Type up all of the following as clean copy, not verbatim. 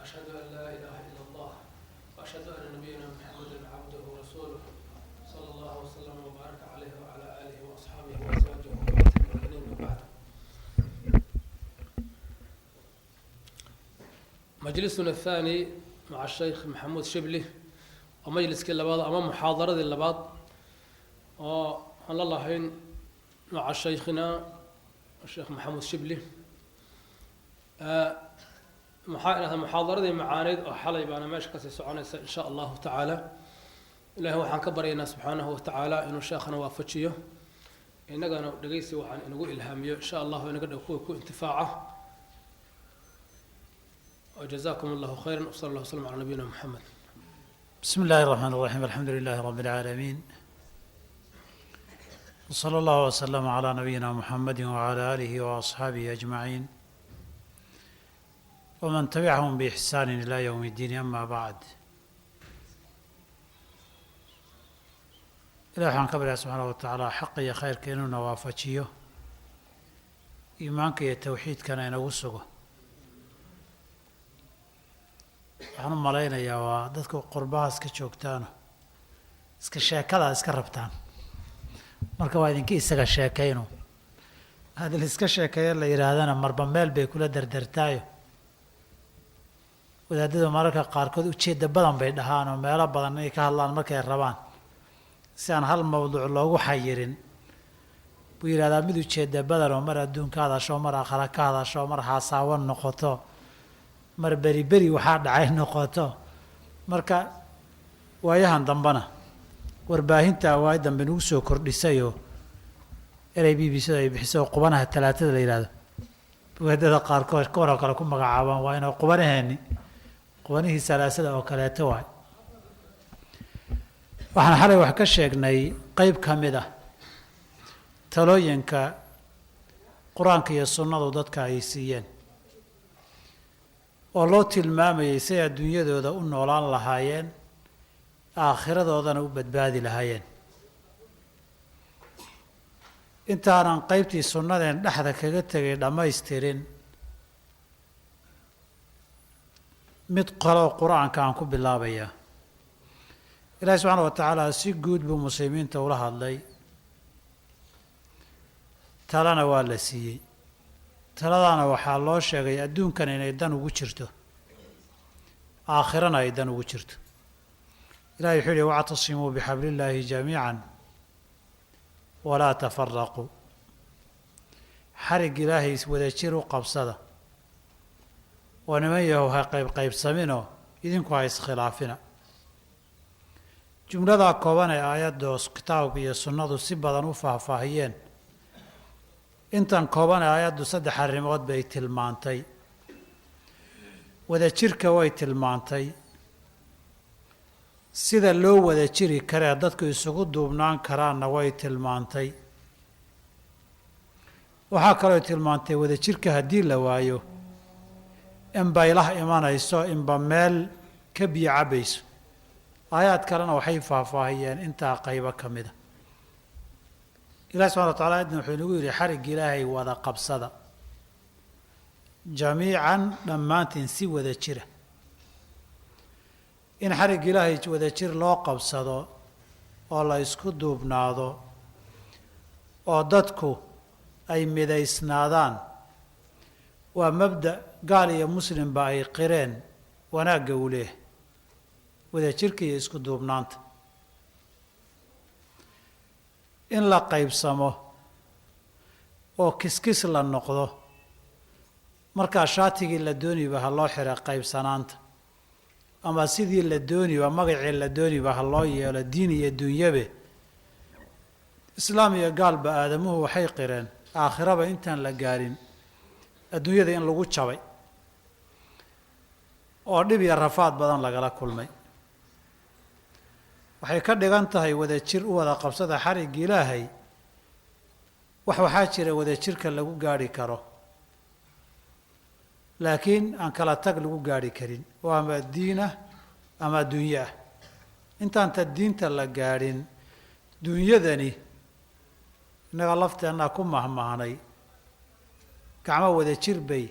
أشهد أن لا إله إلا الله وأشهد أن نبينا محمدا عبده ورسوله صلى الله وسلم وبارك عليه وعلى آله وأصحابه وأزواجه المؤمنين وبعد. مجلسنا الثاني مع الشيخ محمود شبلي ومجلس كل بعض أمام محاضرة اللباط الله مع شيخنا الشيخ محمود شبلي محاضرة معاند وحلي بأنا ماشي كسي سعونيس إن شاء الله تعالى إلهي وحان كبرينا سبحانه وتعالى إنه شيخنا وافتشيه إنك أنا دقيسي وحان إنه إلهاميه إن شاء الله إنك نكون انتفاعه وجزاكم الله خيرا وصلى الله وسلم على نبينا محمد. بسم الله الرحمن الرحيم الحمد لله رب العالمين وصلى الله وسلم على نبينا محمد وعلى آله وأصحابه أجمعين ومن تبعهم بإحسان إلى يوم الدين أما بعد. إلهي وحان كبريا سبحانه وتعالى حقي خير كينو نوافتشيه إيمانك التوحيد كان ينوسقه. waxaan u malaynayaa waa dadku qurbaha iska joogtaano iska sheekada iska rabtaan marka waa idinka isaga sheekayno hadal iska sheekeeyo la yiraahdana marba meel bay kula dardartaayo wadaadada mararka qaarkood ujeedda badan bay dhahaan oo meelo badan ay ka hadlaan markay rabaan si aan hal mawduuc loogu xayirin buu yiraahdaa mid ujeedda badan oo mar adduunka hadasho mar aakhira ka hadasho mar xasaawan noqoto mar beri waxaa dhacay noqoto marka waayahan dambana warbaahinta waay dambe nagu soo kordhisayo eray BBC-da ay bixiso qubanaha talaatada la yiraahdo wadada qaarkood koor kale ku magacaabaan waa inay qubanaheeni qubanihii salaasada oo kaleeto waay waxaan xalay wax ka sheegnay qayb ka mid ah talooyinka quraanka iyo sunnadu dadka ay siiyeen oo loo tilmaamayay si adduunyadooda u noolaan lahaayeen aakhiradoodana u badbaadi lahaayeen intaanan qaybtii sunnadeen dhexda kaga tegay dhammaystirin mid qaloo qur-aanka aan ku bilaabayaa ilaahi subxaana wa tacaala si guud buu muslimiinta ula hadlay talana waa la siiyey taladaana waxaa loo sheegay adduunkan inay dan ugu jirto aakhirana ay dan ugu jirto ilahi wuxuu yihi wactasimuu bixabli illaahi jamiican walaa tafaraquu xarig ilaahay wada jir u qabsada oo niman yahow ha qaybsaminoo idinku ha iskhilaafina jumladaa kooban ee aayaddoos kitaabka iyo sunnadu si badan u faahfaahiyeen intan kooban ee aayaddu 3 arrimood bay tilmaantay wada jirka way tilmaantay sida loo wada jiri kara dadku isugu duubnaan karaanna way tilmaantay waxaa kaloo tilmaantay wada jirka haddii la waayo in baylah imanayso inba meel ka biyo cabayso aayaad kalena waxay faahfaahiyeen intaa qaybo ka mid a ilahi subxana wa tacala adna wuxuu inagu yidhi xarig ilaahay wada qabsada jamiican dhammaantiin si wada jira in xarig ilaahay wada jir loo qabsado oo la isku duubnaado oo dadku ay midaysnaadaan waa mabda' gaal iyo muslimba ay qireen wanaagga u leeh wada jirka iyo isku duubnaanta in la qaybsamo oo kiskis la noqdo markaa shaatigii la dooniba ha loo xira qaybsanaanta ama sidii la dooniba magacii la dooniba ha loo yeelo diin iyo dunyabe islaam iyo gaalba aadamuhu waxay qireen aakhiraba intaan la gaarin adduunyada in lagu jabay oo dhib iyo rafaad badan lagala kulmay waxay ka dhigan tahay wada jir u wada qabsada xarig ilaahay waxaa jira wada jirka lagu gaari karo laakiin aan kala tag lagu gaari karin waa ama diin ah ama adduunye ah intaanta diinta la gaadhin dunyadani innaga lafteennaa ku mahmahnay gacmo wada jir bay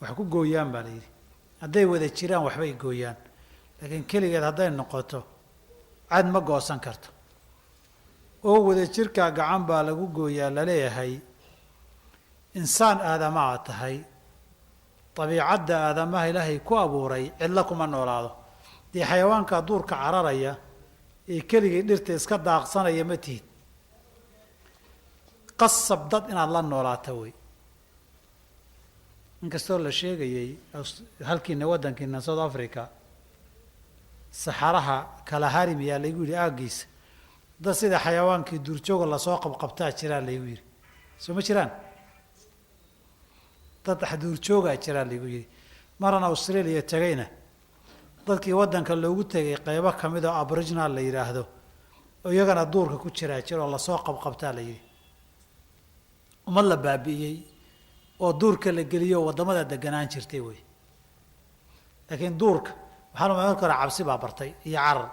wax ku gooyaan baa la yidhi hadday wada jiraan waxbay gooyaan laakiin keligeed hadday noqoto cad ma goosan karto oo wada jirkaa gacan baa lagu gooyaa laleeyahay insaan aadama aad tahay dabiicadda aadamaha ilaahay ku abuuray cidlo kuma noolaado dee xayawaankaa duurka cararaya ee keligii dhirta iska daaqsanaya ma tihid qasab dad inaad la noolaato wey inkastoo la sheegayey halkiina waddankiina South Africa saxaraha Kalahari miyaa laygu yidhi aaggiisa dad sida xayawaankii duurjooga lasoo qabqabtaa jiraa laygu yidhi soo ma jiraan dad duurjoogaa jiraa laygu yidhi marana Australia tagayna dadkii waddanka loogu tegay qaybo ka mid oo aboriginal la yidhaahdo oo iyagana duurka ku jiraa jiroo lasoo qabqabtaa la yidhi umad la baabi'iyey oo duurka la geliyo waddamada deganaan jirtay wey laakiin duurka waxaa la marka hore cabsi baa bartay iyo carar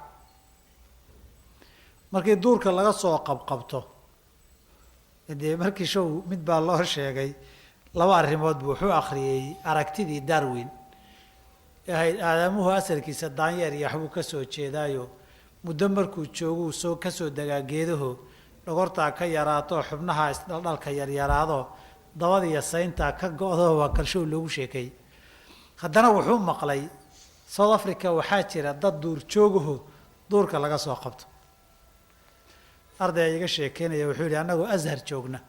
markii duurka laga soo qabqabto dee markii show mid baa loo sheegay laba arrimood buu wuxuu akhriyey aragtidii Darwin ahayd aadamuhu asalkiisa daanyeer iyo waxbuu ka soo jeedaayo muddo markuu joogo soo ka soo dagaa geedaho dhogortaa ka yaraato xubnaha isdhaldhalka yaryaraado dabada iyo saynta ka go'do waa kalshow loogu sheekay haddana wuxuu maqlay South Africa waxaa jira dad duurjoogaho duurka laga soo qabto arday iga sheekeynaya wuxuu yidhi annagoo Azhar joogna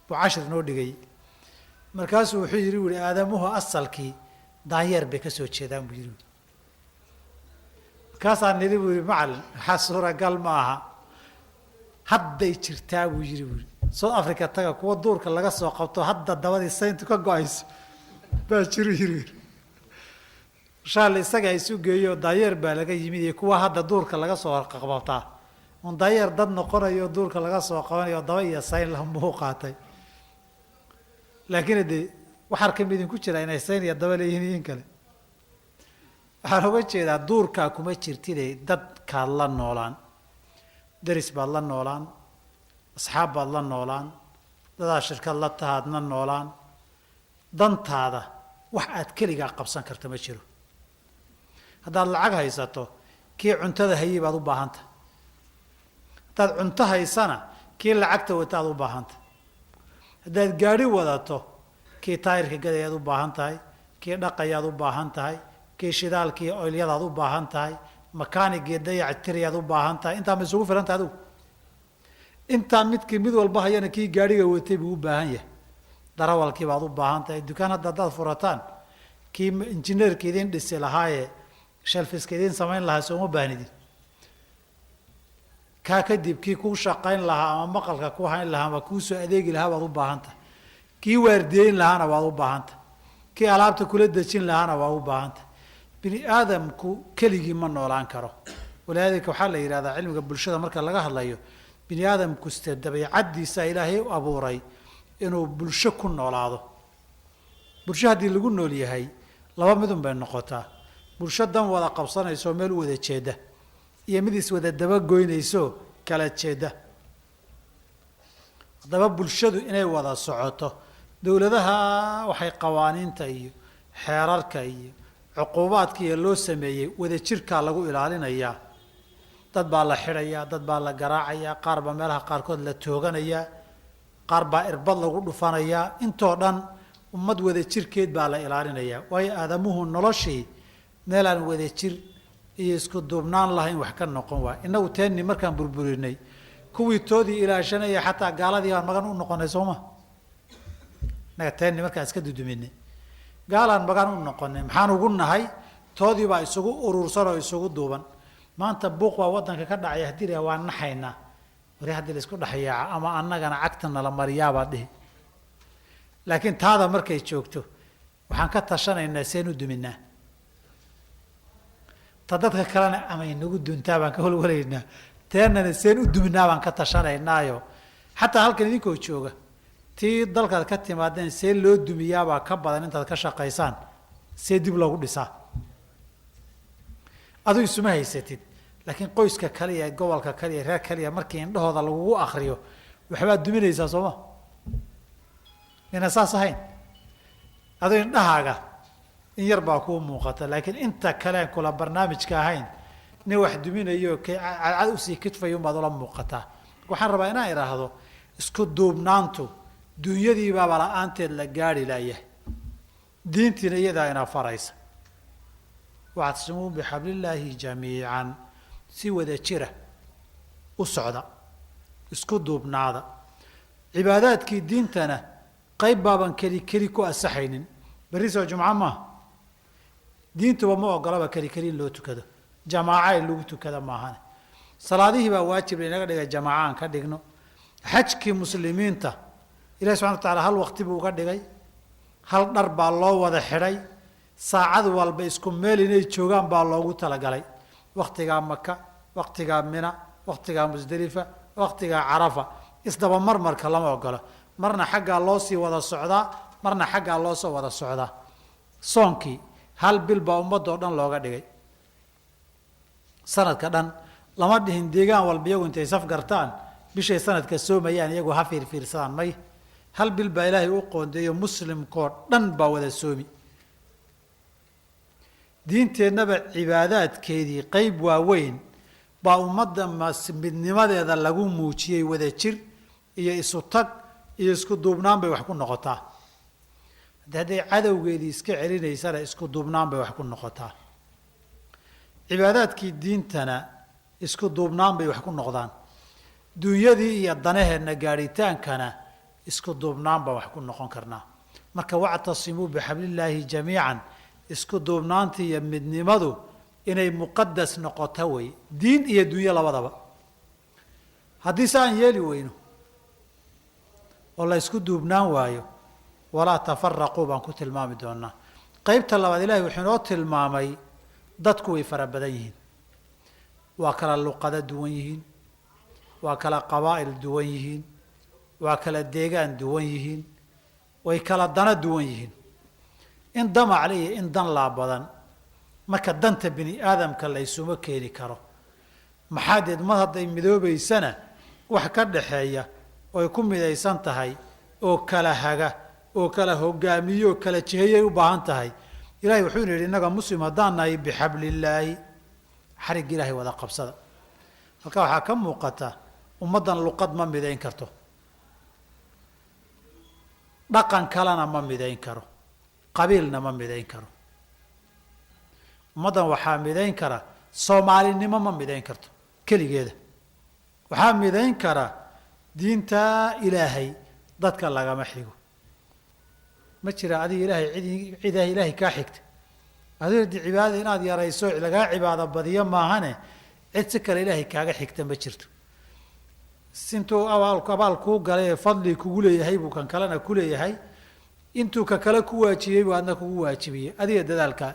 buu cashir noo dhigay markaasuu wuxuu yidhi aadamuhu asalkii daanyeer bay ka soo jeedaan buu yidhi markaasaan nidhi buu yidhi macallin waxaa suuragal ma aha hadday jirtaa buu yidhi South Africa taga kuwa duurka laga soo qabto hadda dabadii sayntu ka go'ayso baa jiru yidhi shaal isaga isu geeyo daanyeer baa laga yimid iyo kuwa hadda duurka laga soo qabtaa on daanyeer dad noqonayo duurka laga soo qabanayo daba iyo sayn la muuqaatay laakiin de waxaa ka mid ku jira inay sayn iyo daba leeyihiin kale waxaan uga jeedaa duurkaa kuma jirtide dadkaad la noolaan daris baad la noolaan asxaab baad la noolaan dadaa shirkad la tahaadna noolaan dantaada wax aad keligaa qabsan karta ma jiro haddaad lacag haysato kii cuntada hayay baad u baahanta haddaad cunto haysana kii lacagta wataad u baahanta haddaad gaadhi wadato kii taayirka gadayaad u baahan tahay kii dhaqayaad u baahan tahay kii shidaalkii oilyadaad u baahan tahay makaanigii dayactirayaad u baahan tahay intaa ma isugu filanta adigu intaa mid walba hayana kii gaadhiga watay buu u baahan yahay darawalkii baad u baahan tahay dukaan haddaad furataan kii injineerka idin dhisi lahaaye shelfiska idin samayn lahaa sooma baahnidin kaa kadib kii kuu shaqayn lahaa ama maqalka ku hayn lahaa ama kuu soo adeegi lahaa baad u baahan tahay kii waardiyeyn lahaana waad u baahan tahay kii alaabta kula dejin lahaana waa u baahan tahay bini aadamku keligii ma noolaan karo walidaalika waxaa la yidhahdaa cilmiga bulshada marka laga hadlayo bini aadamku site dabiicaddiisa ilaahay u abuuray inuu bulsho ku noolaado bulsho haddii lagu nool yahay laba midun bay noqotaa bulsho dan wada qabsanayso meel u wada jeeda iyo mid is wada dabagoynayso kala jeeda haddaba bulshadu inay wada socoto dowladaha waxay qawaaniinta iyo xeerarka iyo cuquubaadka iyo loo sameeyey wada jirkaa lagu ilaalinayaa dad baa la xidhayaa dad baa la garaacayaa qaar baa meelaha qaarkood la tooganayaa qaar baa irbad lagu dhufanayaa intoo dhan ummad wada jirkeed baa la ilaalinayaa waayo aadamuhu noloshii meelaan wada jir iyo isku duubnaan lahayn wax ka noqon waay innagu teenni markaan burburinay kuwii toodii ilaashanaya xataa gaaladii baan magan u noqonay sooma innaga teenni markaan iska duduminay gaalaan magan u noqonay maxaan ugu nahay toodii baa isugu urursan oo isugu duuban maanta buuq baa waddanka ka dhacaya haddii la waa naxaynaa wari haddii la isku dhexyaaca ama annagana cagtana la mariyaabaa dhihi laakiin taada markay joogto waxaan ka tashanaynaa seen u duminaa ta dadka kalena ama inagu duntaa baan ka holwalaynaa teennana seen u duminaa baan ka tashanaynaayo xataa halkan idinkoo jooga tii dalkaad ka timaadeen see loo dumiyaabaa ka badan intaad ka shaqaysaan see dib loogu dhisaa aduu isuma haysatid laakiin qoyska kaliya gobolka kaliya reer kaliya markii indhahooda lagugu akriyo waxbaad duminaysaa sooma ina saas ahayn aduu indhahaaga in yar baa kuu muuqata laakiin inta kale kula barnaamijka ahayn nin wax duminayo cadcad usii kitfayo umaad ula muuqataa waxaan rabaa inaan idhaahdo isku duubnaantu dunyadiibaaba la-aanteed la gaari layahay diintiina iyadaa inaa faraysa wactasimuu bixablillaahi jamiican si wada jira u socda isku duubnaada cibaadaadkii diintana qayb baaban keli ku asaxaynin berri soo jumco maaha diintuba ma ogolaba keli in loo tukado jamaaca in lagu tukada maahane salaadihii baa waajib inaga dhigay jamaaca aan ka dhigno xajkii muslimiinta ilahi subxana wa taala hal waqti buu uga dhigay hal dhar baa loo wada xidhay saacad walba isku meel inay joogaan baa loogu talagalay waktigaa maka waktigaa mina waktigaa musdelifa waktigaa carafa isdaba marmarka lama ogolo marna xaggaa loo sii wada socdaa marna xaggaa loo soo wada socdaa soonkii hal bil baa ummadoo dhan looga dhigay sanadka dhan lama dhihin deegaan walba iyagu intay saf gartaan bishay sanadka soomayaan iyagu ha fiirfiirsadaan may hal bil baa ilaahay u qoondeeyo muslimkoo dhan baa wada soomi diinteennaba cibaadaadkeedii qayb waaweyn baa ummadda midnimadeeda lagu muujiyey wada jir iyo isu tag iyo isku duubnaan bay wax ku noqotaa hadday cadowgeedii iska celinaysana isku duubnaan bay wax ku noqotaa cibaadaadkii diintana isku duubnaan bay wax ku noqdaan dunyadii iyo danaheenna gaadhitaankana isku duubnaan baan wax ku noqon karnaa marka wactasimuu bixablillaahi jamiican isku duubnaantii iyo midnimadu inay muqadas noqoto wey diin iyo dunyo labadaba haddii se aan yeeli weyno oo la isku duubnaan waayo walaa tafaraquu baan ku tilmaami doonaa qeybta labaad ilahay wuxuu inoo tilmaamay dadku way fara badan yihiin waa kala luqado duwan yihiin waa kala qabaa'il duwan yihiin waa kala deegaan duwan yihiin way kala dana duwan yihiin in damacle iyo in dan laa badan marka danta bini aadamka laysuma keeni karo maxaa deed mar hadday midoobaysana wax ka dhaxeeya oy ku midaysan tahay oo kala haga oo kala hogaamiyo oo kala jihayay u baahan tahay ilahay wuxuu ina yidhi innaga muslim haddaan nahay bixablillaahi xarig ilaahay wada qabsada halkaa waxaa ka muuqata ummaddan luqad ma midayn karto dhaqan kalena ma midayn karo qabiilna ma midayn karo ummaddan waxaa midayn kara soomaalinimo ma midayn karto keligeeda waxaa midayn kara diinta ilaahay dadka lagama xigo ma jira adiga ilaahay cidaa ilaahay kaa xigta adiga di cibaadada inaad yarayso lagaa cibaado badiyo maahane cid si kale ilaahay kaaga xigta ma jirto intuu abaal kuu galay ee fadli kugu leeyahay buu kan kalena ku leeyahay intuu ka kale ku waajibiyey buu adna kugu waajibiyey adiga dadaalkaa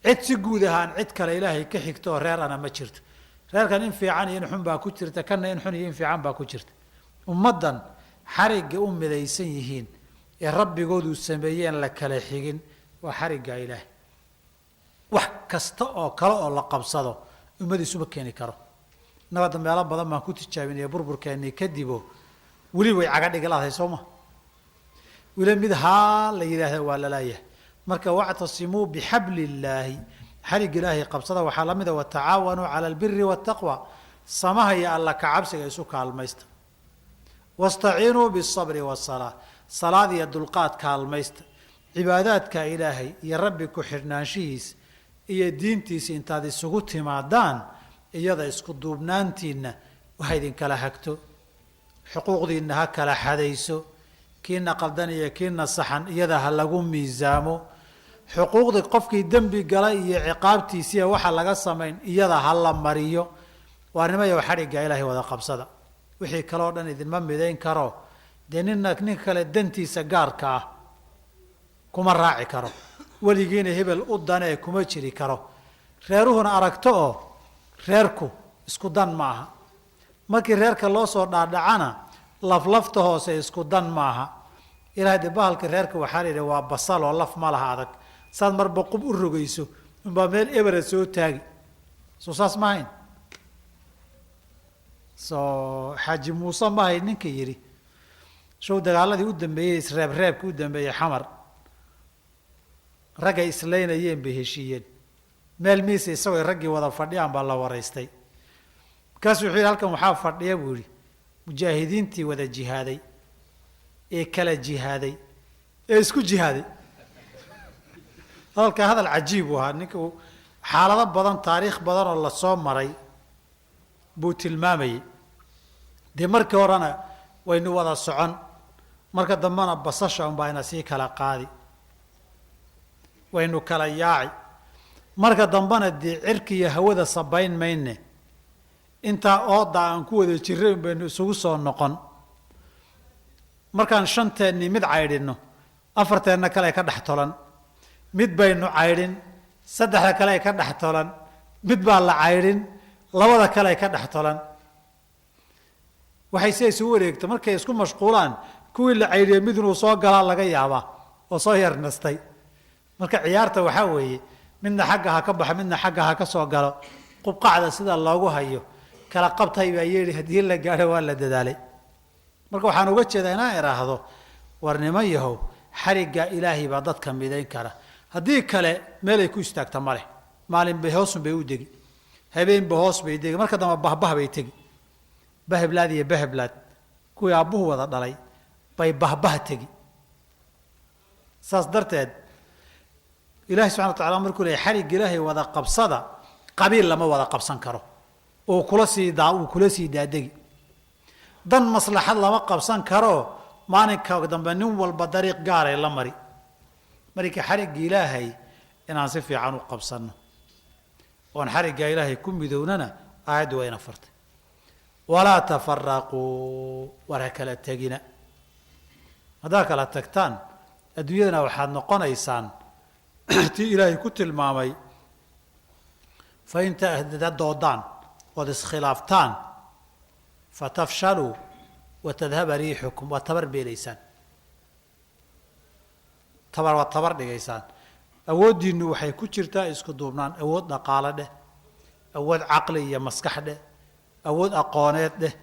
cid si guud ahaan cid kale ilaahay ka xigto oo reer ana ma jirto reerkan in fiican iyo in xun baa ku jirta kanna in xun iyo in fiican baa ku jirta ummaddan xarigga u midaysan yihiin ee rabbigoodu sameeyeen la kala xigin waa xarigga ilaahay wax kasta oo kale oo la qabsado ummadiisuma keeni karo nabadda meelo badan baan ku tijaabinaya burburkeennii kadibo weli way caga dhiglaadahay soo ma weli mid haa la yidhaahda waa lalaayahay marka wactasimuu bixabli illaahi xarig ilaahay qabsada waxaa lamida watacaawanuu cala albiri waataqwa samaha iyo alla kacabsiga isu kaalmaysta wastaciinuu bisabri wasalaa salaad iyo dulqaad kaalmaysta cibaadaadka ilaahay iyo rabbi ku xidhnaanshihiis iyo diintiisa intaad isugu timaadaan iyada isku duubnaantiinna waxa idinkala hagto xuquuqdiinna ha kala xadayso kiina qaldan iyo kiina saxan iyada ha lagu miisaamo xuquuqdii qofkii dembi galay iyo ciqaabtiisiiya waxa laga samayn iyada ha la mariyo waa nimayo xadhigga ilaahay wada qabsada wixii kale oo dhan idinma midayn karo dee nin kale dantiisa gaarka ah kuma raaci karo weligiina hebel u danee kuma jiri karo reeruhuna aragto oo reerku isku dan ma aha markii reerka loo soo dhaadhacana laflafta hoose isku dan maaha ilahay de bahalka reerka waxaa la yidhi waa basal oo laf ma laha adag saad marba qub u rogayso unbaa meel ebera soo taagi soo saas ma hayn soo xaaji muuse ma hayn ninka yidhi show dagaaladii u dambeeyey isreebreebka u dambeeyey xamar raggay islaynayeen bay heshiiyeen meel miisa isagoo raggii wada fadhiyaan baa la waraystay markaasuu wuxuu yidhi halkan waxaa fadhiya buu yidhi mujaahidiintii wada jihaaday ee kala jihaaday ee isku jihaaday hadalkaa hadal cajiib u ahaa ninka xaalado badan taariikh badan oo lasoo maray buu tilmaamayey dee markii horena waynu wada socon marka dambena basasha unbaa ina sii kala qaadi waynu kala yaaci marka dambena dee cirki iyo hawada sabayn mayne intaa ooda aan ku wada jirrayn baynu isugu soo noqon markaan shanteennii mid caydhinno afarteenna kale ka dhex tolan mid baynu caydhin saddexda kale ka dhex tolan mid baa la caydhin labada kale ka dhex tolan waxay siday isu wareegto markay isku mashquulaan kuwii la caydhiyey mid inuu soo galaa laga yaabaa oo soo yarnastay marka ciyaarta waxaa weeye midna xagga ha ka baxo midna xagga ha ka soo galo qubqacda sida loogu hayo kala qabtay baa yeedhi haddii la gaadho waa la dadaalay marka waxaan uga jeedaa inaan idhaahdo war niman yahow xarigga ilaahay baa dadka midayn kara haddii kale meelay ku istaagta ma leh maalinbay hoosun bay u degi habeenba hoos bay degi marka dambe bahbah bay tegi baheblaad iyo baheblaad kuwii aabbuhu wada dhalay bay bahbah tegi saas darteed ilaahay subxana wa tacala markuu leeyahy xarigga ilaahay wada qabsada qabiil lama wada qabsan karo oo uu kula sii daadegi dan maslaxad lama qabsan karo maalinka dambe nin walba dariiq gaaray la mari marka xarigga ilaahay inaan si fiican u qabsanno oon xarigga ilaahay ku midownana aayaddu wayna fartay walaa tafaraquu war ha kala tegina haddaad kala tagtaan adduunyadana waxaad noqonaysaan tii ilaahay ku tilmaamay fa inta doodaan ood iskhilaaftaan fatafshaluu watadhaba riixukum waa tabar beelaysaan waad tabar dhigaysaan awooddiinu waxay ku jirtaa isku duubnaan awood dhaqaale dheh awood caqli iyo maskax dheh awood aqooneed dheh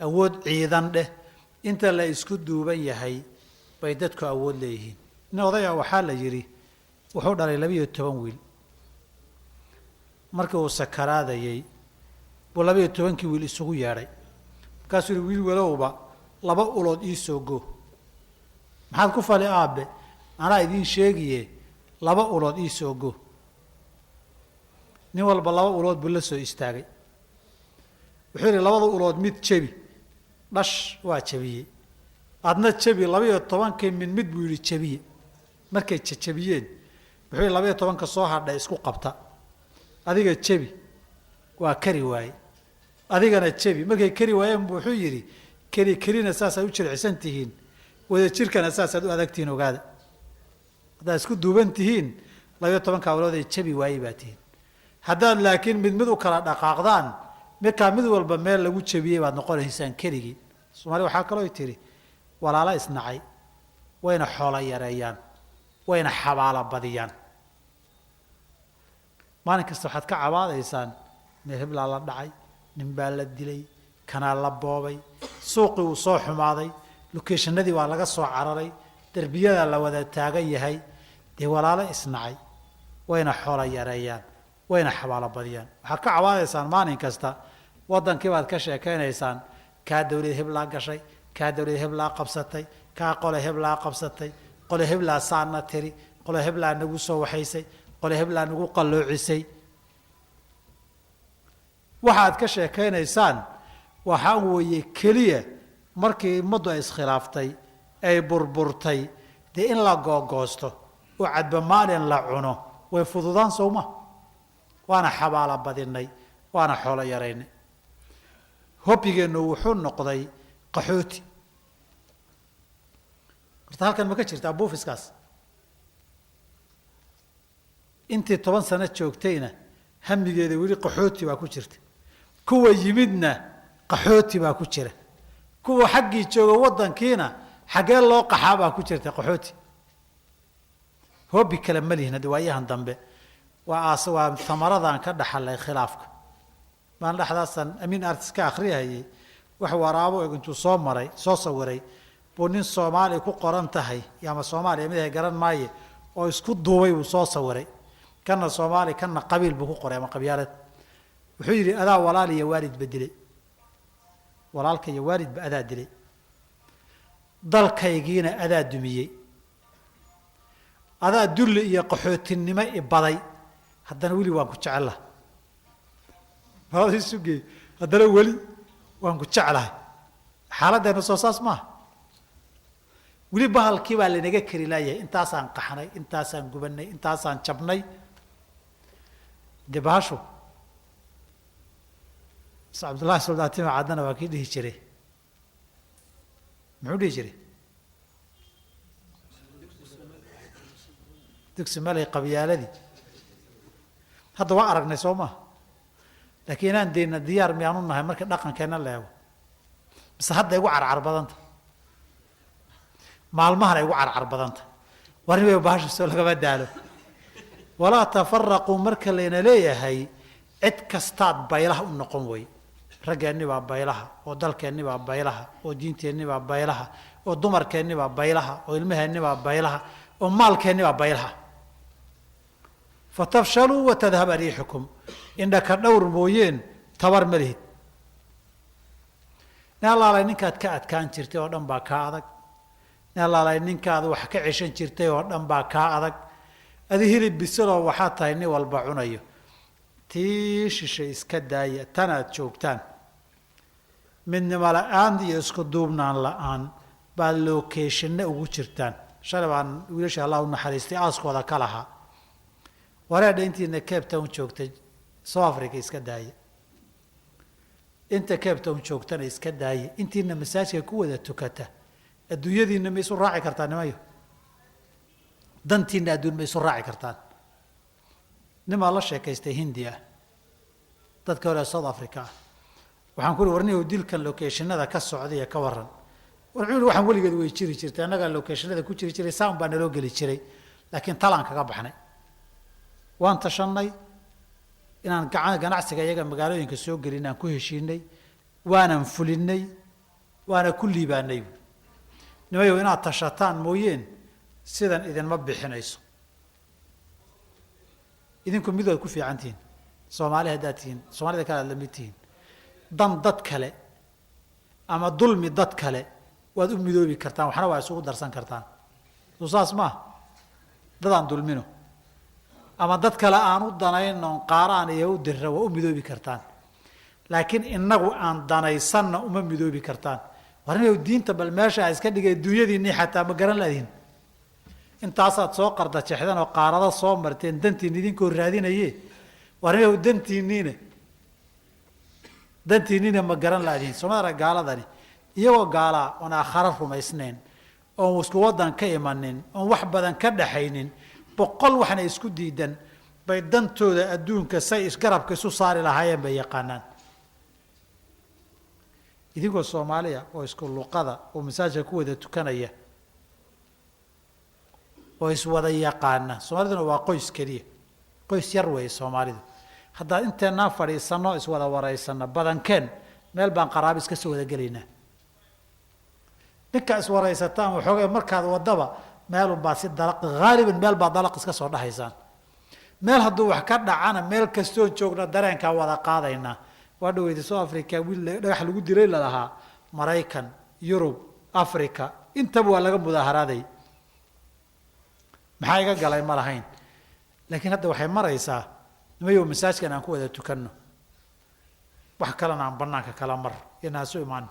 awood ciidan dheh inta la isku duuban yahay bay dadku awood leeyihiin nin odaya waxaa la yidhi wuxuu dhalay 12 wiil markii uu sakaraadayey buu 12kii wiil isugu yeedhay markaasuu yihi wiil walowba 2 ulood ii soo go maxaad ku fali aabe anaa idiin sheegiye 2 ulood ii soo go nin walba 2 ulood buu la soo istaagay wuxuu yihi 2 ulood mid jebi dhash waa jebiyey adna jebi 12kii mid buu yihi jebiye markay jabiyeen wuxuu yihi 12ka soo hadhay isku qabta adiga jebi waa kari waaye adigana jebi markay kari waayeen wuxuu yidhi kelina saasaad u jircisan tihiin wada jirkana saasaad u adagtihiin ogaada haddaad isku duuban tihiin 12ka awlood ay jebi waayey baa tihiin haddaad laakiin mid u kala dhaqaaqdaan markaa mid walba meel lagu jebiyey baad noqonaysaan keligii soomaali waxaa kaloo tiri walaala isnacay wayna xoola yareeyaan wayna xabaala badiyaan maalin kasta waxaad ka cabaadaysaan meel heblaa la dhacay nin baa la dilay kanaa la boobay suuqii uu soo xumaaday lokeeshanadii waa laga soo cararay derbiyadaa la wada taagan yahay dee walaalo isnacay wayna xoola yareeyaan wayna xabaalo badiyaan waxaad ka cabaadaysaan maalin kasta waddankii baad ka sheekaynaysaan kaa dawlad heblaa gashay kaa dawlad heblaa qabsatay kaa qole heblaa qabsatay qole heblaa saana tiri qole heblaa nagu soo waxaysay qole heblaa nagu qalloocisay waxaad ka sheekaynaysaan waxaa weeye keliya markii ummaddu ay iskhilaaftay ay burburtay dee in la googoosto oo cadba maalin la cuno way fududaan sowma waana xabaala badinay waana xoolo yaraynay hobbigeennu wuxuu noqday qaxooti horta halkan ma ka jirtaa buufiskaas intii 10 sano joogtayna hamigeeda weli qaxooti baa ku jirta kuwa yimidna qaxooti baa ku jira kuwa xaggii jooga waddankiina xaggee loo qaxaa baa ku jirta qaxooti hobbi kale ma lihin hadda waayahan dambe waa tamaradan ka dhaxalay khilaafka maan dhaxdaasan amiin artis ka akhriyayay wax waraabo intuu soo maray soo sawiray buu nin Soomaali ku qoran tahay ama Soomaali mid ay garan maaye oo isku duubay uu soo sawiray kana Soomaali kana qabiil buu ku qoray ama qabyaalad wuxuu yiri adaa walaal iyo waalid bedilay walaalka iyo waalid ba adaa dilay dalkaygiina adaa dumiyay adaa dulli iyo qaxootinimo ibaday haddana weli waan ku jecelahay hada suugay haddana weli waan ku jecelahay xaaladdeena soo saas maaha weli bahalkii baa lanaga kari laayahay intaasaan qaxnay intaasaan gubanay intaasaan jabnay dibasho Abdullah Suldaati ma cadana waa kii dhihi jiray muxuu dhihi jiray dugsi malay qabyaaladii hadda waa aragnay soo ma laakiin aan deena diyaar miyaanu nahay marka dhaqankeena la eego bas hadda igu carcar badanta maalmahan igu carcar badanta warnibay baasha soo laga badaalo wala tafarraqu marka leena leeyahay cid kastaad baylaha u noqon way raggeeni baa baylaha oo dalkeeni baa baylaha oo diinteeni baa baylaha oo dumarkeeni baa baylaha oo ilmaheeni baa baylaha oo maalkeeni baa baylaha fatafshalu wa tadhhab riihukum indaka dhawr mooyeen tabar malihid naalaalay ninkaad ka adkaan jirtay oo dhan baa ka adag naalaalay ninkaad wax ka cishan jirtay oo dhan baa ka adag adi hilib bisalo waxa tahay nin walba cunayo tii shishay iska daaya tanaad joogtaan midnimo la'aan iyo isku duubnaan la'aan baa location ugu jirtaan shalay baan wiilasha Allah u naxariistay aaskooda ka lahaa wareedha intiina Cape Town joogtay South Africa iska daaya inta Cape Town joogtana iska daaya intiina masaajidka ku wada tukata adduunyadiina ma isu raaci kartaan nimayo dantiina adduun ma isu raaci kartaan nima la sheekaystay Hindiya dadka hore South Africa waxaan ku warnay dilkan locationada ka socday ka waran wuxuu waxaan waligeed way jiri jirtay anaga locationada ku jiri jiray saan baan loo gali jiray laakiin talaan kaga baxnay waan tashanay inaan ganacsiga iyaga magaalooyinka soo gelinaan ku heshiinay waanan fulinay waana ku liibaanay nimayo inaad tashataan mooyeen sidan idin ma bixinayso idinku midood ku fiicantiin Soomaali hadaatiin Soomaalida kala lamidtiin dan dad kale ama dulmi dad kale waad u midoobi kartaan waxna waa isugu darsan kartaan tusaas ma dadaan dulmino ama dad kale aan u danayno qaaraan iyo u dirra waa u midoobi kartaan laakiin inagu aan danaysanna uma midoobi kartaan warinayo diinta bal meesha iska dhigay dunyadiinii xataa ma garan laadiin intaasaad soo qarda jeexdan oo qaarada soo marteen dantiin idinkoo raadinayee warinayo dantiinina ma garan laadiin Soomaaliya gaaladani iyagoo gaala oo aakhara rumaysneen oo isku wadan ka imanin oo wax badan ka dhaxaynin boqol waxna isku diidan bay dantooda adduunka say isgarabka isu saari lahaayeen bay yaqaanaan idinkoo Soomaaliya oo isku luqada oo masaajidka ku wada tukanaya oo is wada yaqaana Soomaaliduna waa qoys kaliya qoys yar way Soomaalidu hadda inteena fadhiisano is wada wareysana badankeen meel baan qaraab iska soo wada galeynaa ninka is wareysataan waxoogaa markaad wadaba meel baa si dalaq gaaliban meel baa dalaq iska soo dhaxaysaan meel hadduu wax ka dhacana meel kastoo joogna dareenka wada qaadayna waa dhaweyd South Africa wiil dhagax lagu diray la lahaa Mareykan Yurub Afrika intaba waa laga mudaharaaday maxay iga galay ma lahayn laakiin hadda waxay maraysaa nimayo masaajidkan aan ku wada tukanno wax kale aan banaanka kala mar inaasu imaan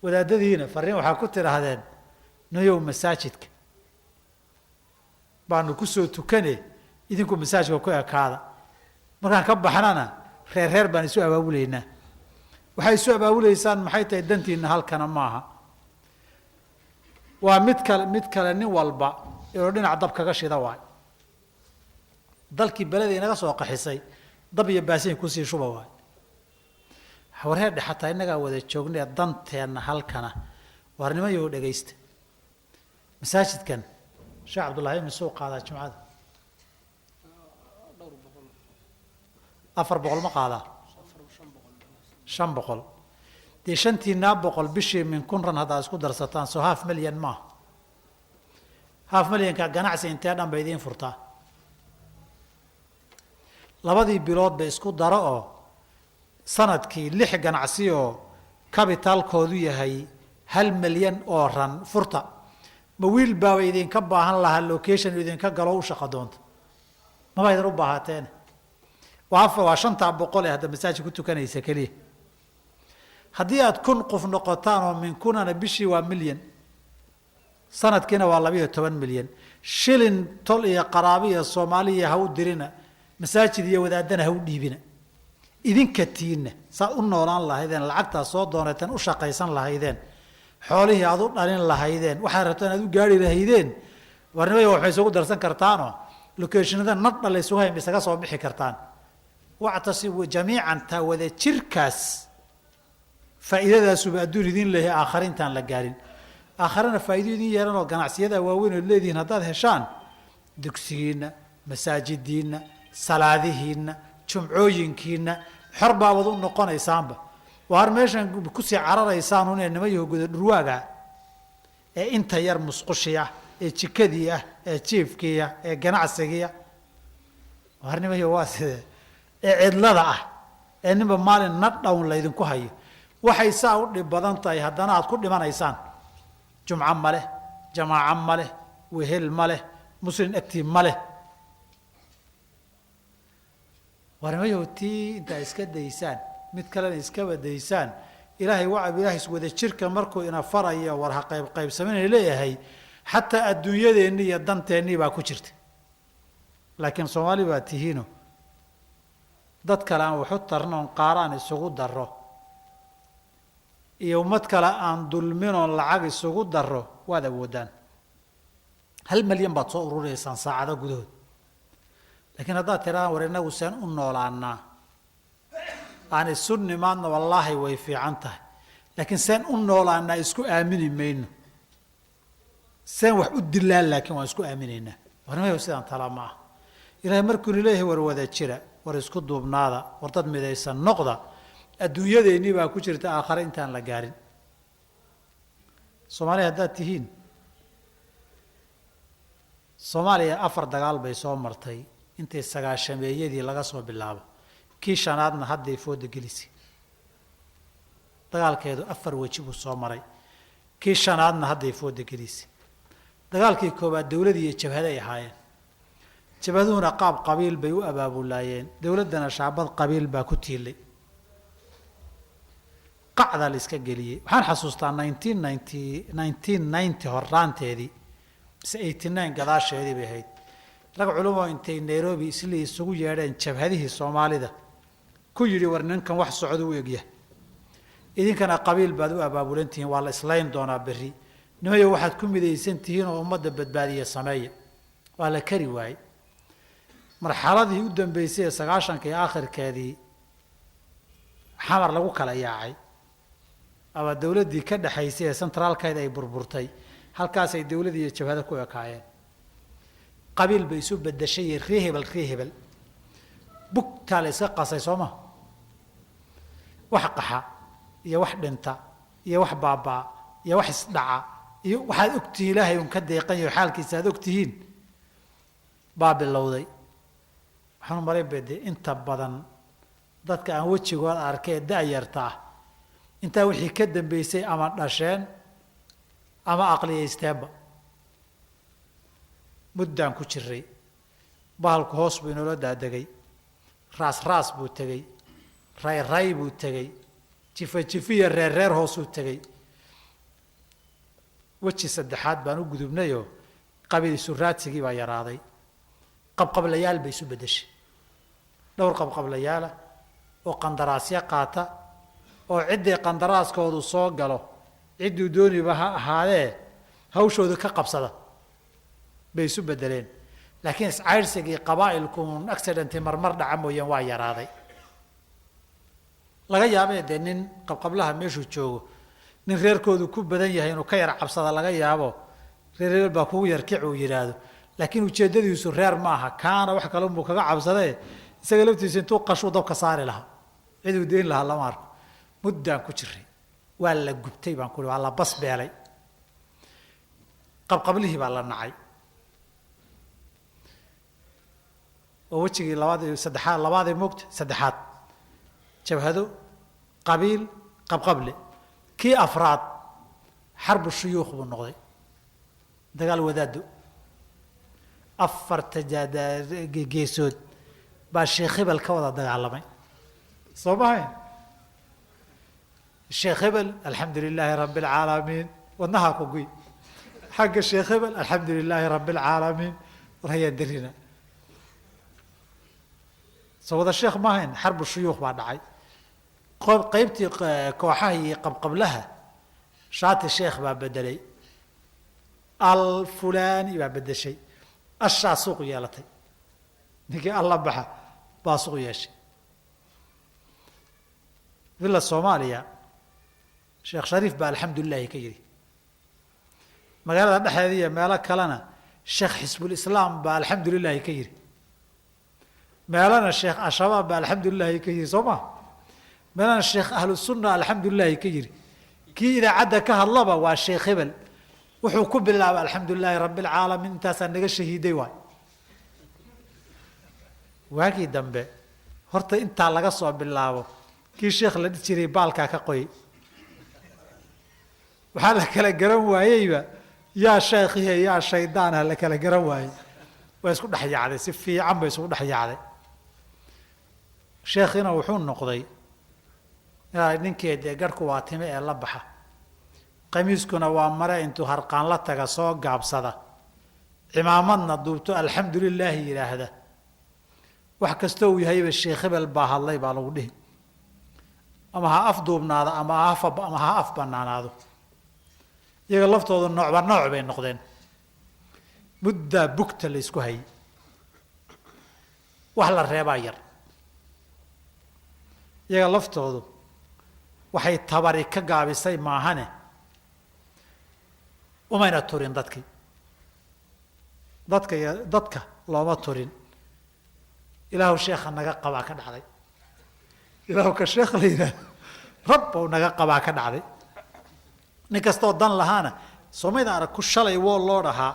wadaadadiina fariin waxa ku tiraahdeen nimayo masaajidka baanu ku soo tukane idinku masaajidka ku ekaada markaan ka baxnana reer baan isu abaabuleynaa waxay isu abaabuleysaan maxay tahay dantiina halkana maaha waa mid kale nin walba oo dhinac dab kaga shida waay dalkii balada inaga soo qaxisay dab iyo baasiin ku sii shuba waay xawareed xataa inaga wada joognay danteena halkana warnimayo dhageysta masaajidkan Sheekh Abdullah ibn soo qaada jumcada 400 ma qaada 500 dee shantiina 100 bishii min kun ran hada isku darsataan soo half milyan ma half millionka ganacsi intee dhan bay idiin furtaa labadii bilood bay isku daro oo sanadkii 6 ganacsi oo capitalkoodu yahay 1 milyan oo ran furta ma wiil baa idinka baahan lahaa location idinka galo u shaqo doonto ma baydan u baahateen waa 500 hadda masaajid ku tukanaysa kaliya haddii aad 1000 qof noqotaan oo min kunana bishii waa milyan sanadkiina waa 12 milyan shilin tol iyo qaraabiya Soomaaliya ha u dirina masaajid iyo wadaadana ha u dhiibina idinka tiina saa u noolaan lahaydeen lacagta soo doonateen u shaqaysan lahaydeen xoolihii aad u dhalin lahaydeen waxa rabtaan aad u gaari lahaydeen warnimada waxay soo darsan kartaano locationada nadda la isugu hayay isaga soo bixi kartaan wactasibu jamiican ta wada jirkaas faa'iidadaas uu adduun idin leeyahay aakhirintan la gaarin aakhirana faa'iido idin yeelan oo ganacsiyada waaweyn oo leediin hadaad heshaan dugsigiina masaajidiina salaadihiina jumcooyinkiina xorbaabad u noqonaysaanba waar meeshan ku sii cararaysaan inay nimayo gudo dhurwaaga ee inta yar musqushiya ee jikadiya ee jiifkiya ee ganacsigiya waar nimayo waa sida ee cidlada ah ee nimba maalin nadhown la idinku hayo waxay saa u dhib badan tahay haddana aad ku dhimanaysaan jumca male jamaaca male wehel male muslim agtii male warmayo tii inta iska daysaan mid kalena iska wadaysaan ilaahay ilaahay wada jirka markuu ina farayo war ha qayb sameeyay leeyahay hatta adduunyadeena iyo danteena baa ku jirta laakiin Soomaali baa tihiino dad kale aan wuxuu tarnoon qaaraan isugu daro iyo ummad kale aan dulmin oo lacag isugu daro waad awoodaan 1 milyan baad soo urureysaan saacada gudahood laakiin haddaad tiraan war inagu seen u noolaanaa aan isu nimaadna wallaahi way fiican tahay laakiin seen u noolaanaa isku aamini mayno seen wax u dilaan laakiin waan isku aaminaynaa warmayo sidaan talama ah ilaahay markuu leeyahay war wada jira war isku duubnaada war dad midaysan noqda adduunyadeennii baa ku jirta aakhire intaan la gaarin Soomaaliya haddaad tihiin Soomaaliya 4 dagaal bay soo martay intii 9 laga soo bilaabo kii shanaadna hadday fooda gelisay dagaalkeedu 4 waji buu soo maray kii shanaadna hadday fooda gelisay dagaalkii koobaad dawladda iyo jabhada ay ahaayeen jabhaduhuna qaab qabiil bay u abaabulaayeen dawladdana shaabad qabiil baa ku tiilay qacda la iska geliyay waxaan xasuustaa 1990 horaanteedii 89 gadaasheedii bay ahayd rag culimo intay Nairobi isla isugu yeedheen jabhadihii Soomaalida ku yiri war ninkan wax socdo u egyahay idinkana qabiil baad u abaabulantihiin waa la islayn doonaa berri nimayo waxaad ku midaysan tihiin oo ummadda badbaadiya sameeya waa la kari waayay marxaladii u dambeysay 90kii aakhirkeedii xamar lagu kala yaacay ama dawladdii ka dhaxaysay ee centralkeeda ay burburtay halkaas ay dawladda iyo jabhada ku ekaayeen qabiil bay isu bedeshay reehebel bugta la iska qasay Sooma wax qaxa iyo wax dhinta iyo wax baabaa iyo wax isdhaca iyo waxaad ogtihiin ilaahay un ka deeqayo xaalkiisa aad ogtihiin baabilowday waxaan maray beede inta badan dadka aan wajigooda arkay daayarta inta wixii ka dambeysay ama dhasheen ama aqliyeysteenba muddaan ku jiray bahalku hoos buu inoo daadagay raas buu tagay ray buu tagay jifa reer hoos uu tagay waji saddexaad baan u gudubnayo qabiil suraadsigii baa yaraaday qabqablayaal bay isu bedeshay dhowr qabqablayaal oo qandaraasyo qaata oo cidii qandaraaskoodu soo galo ciduu dooniba ha ahaadee hawshooda ka qabsada bay isu bedeleen laakiin iscayrsigii qabaa'ilku accident marmar dhaca mooyeen waa yaraaday laga yaabay de nin qabqablaha meeshuu joogo nin reerkoodu ku badan yahay inuu ka yar cabsada laga yaabo reer baa kugu yar kic uu yiraahdo laakiin ujeedadiisu reer ma aha kaana wax kale uu kaga cabsaday isaga laftiisa intuu qashu dabka saari lahaa ciduu deyn lahaa lama arko muddaan ku jiray waa la gubtay baan ku waa la bas beelay qabqablihii baa la nacay oo wejigii labaad iyo saddexaad labaadee moogta saddexaad jabhado qabiil qabqable kii afraad xarbu shuyuukh buu noqday dagaal wadaado afarta geesood baa sheekh hebel ka wada dagaalamay soo mahayn sheekh hebel alxamdu lilaahi rabbi alcaalamiin wadnahaa ku guy xagga sheekh hebel alxamdu lilaahi rabbi alcaalamiin war hayaan darina soo wada sheekh ma ahayn xarbu shuyuukh baa dhacay qaybtii kooxaha iyo qabqablaha shaati sheekh baa bedelay alfulaani baa bedeshay ashaa suuq yeelatay ninkii alla baxa baa suuq yeeshay villa soomaaliya sheekh shariif baa alxamdulilahi ka yidhi magaalada dhexdeeda iyo meelo kalena sheekh xisbulislaam baa alxamdulilahi ka yidhi meelana sheekh ashabaab baa alxamdulilahi ka yidhi soo ma meelana sheekh ahlusunna alxamdulilahi ka yidhi kii idaacadda ka hadlaba waa sheekh hebel wuxuu ku bilaabay alxamdu lilaahi rabbi alcaalamiin intaasaa naga shahiiday waay waagii dambe horta intaa laga soo bilaabo kii sheekh la dhihi jiray baalkaa ka qoyay waxaa la kala garan waayeyba yaa sheekhihe yaa shaydaanah la kala garan waayey waa isku dhex yaacday si fiican bay isku dhex yaacday sheekhiina wuxuu noqday ninkii dee garhku waa time ee la baxa qamiiskuna waa mare intuu harqaan la taga soo gaabsada cimaamadna duubto alxamdu lilaahi yidhaahda wax kastoo uu yahayba sheekh hebel baa hadlay baa lagu dhihi ama ha af duubnaado ama ha af banaanaado iyaga laftoodu noocba nooc bay noqdeen muddaa bugta la ysku hayay wax la reebaa yar iyaga laftoodu waxay tabari ka gaabisay maahane umayna turin dadkii dadka looma turin ilaahu sheekha naga qabaa ka dhacday ilaahu ka sheekh la yidhaahdo rabbow naga qabaa ka dhacday nin kastoo dan lahaana soomayda arag ku shalay woo loo dhahaa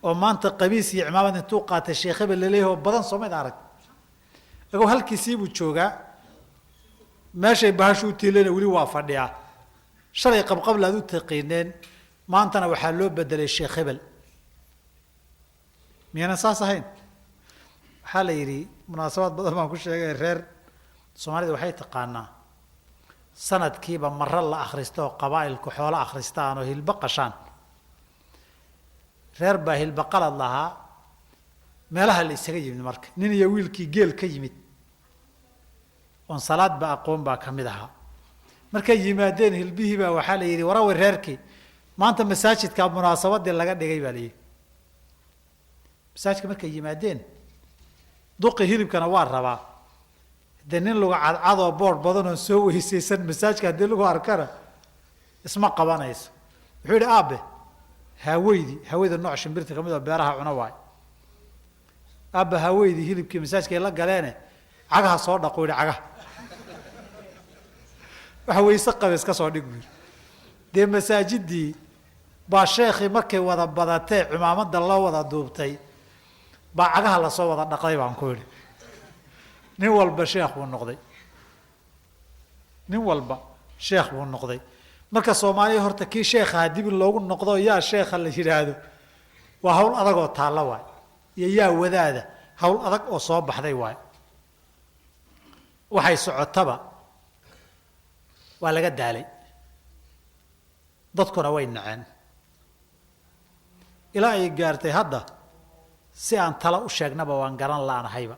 oo maanta qamiis iyo cimaamad intuu qaatay sheekh hebel laleeyahay oo badan soomayda arag agoo halkiisii buu joogaa meeshay bahashu u tiilayna weli waa fadhiyaa shalay qabqabla aad u taqiineen maantana waxaa loo bedelay sheekh hebel miyaynan saas ahayn waxaa la yidhi munaasabaad badan baan ku sheegay reer soomaalida waxay taqaanaa sanadkiiba maro la akhristo oo qabaa'ilku xoolo akhristaan oo hilbo qashaan reer baa hilbo qalad lahaa meelaha la isaga yimid marka nin iyo wiilkii geel ka yimid oon salaadba aqoon baa ka mid ahaa markay yimaadeen hilbihii baa waxaa la yidhi warawe reerkii maanta masaajidkaa munaasabadii laga dhigay baa la yidhi masaajidka markay yimaadeen duqi hilibkana waa rabaa dee nin lagu cadcadoo boor badan oo soo weysaysan masaajidka haddii lagu arkana isma qabanayso wuxuu yidhi aabe haweyda nooc shimbirta kamid oo beeraha cuna waay aabe haweydii hilibkii masaajidkay la galeene cagaha soo dhaqo yidhi cagaha waxa weyse qabees ka soo dhig buu yidhi dee masaajidii baa sheekhii markay wada badatee cimaamada loo wada duubtay baa cagaha lasoo wada dhaqday baan ku yidhi nin walba sheekh buu noqday nin walba sheekh buu noqday marka soomaaliya horta kii sheekhaha dib in loogu noqdo yaa sheekha la yidhaahdo waa hawl adag oo taalla waay iyo yaa wadaada hawl adag oo soo baxday waay waxay socotaba waa laga daalay dadkuna way naceen ilaa ay gaartay hadda si aan tala u sheegnaba waan garan la-aanahayba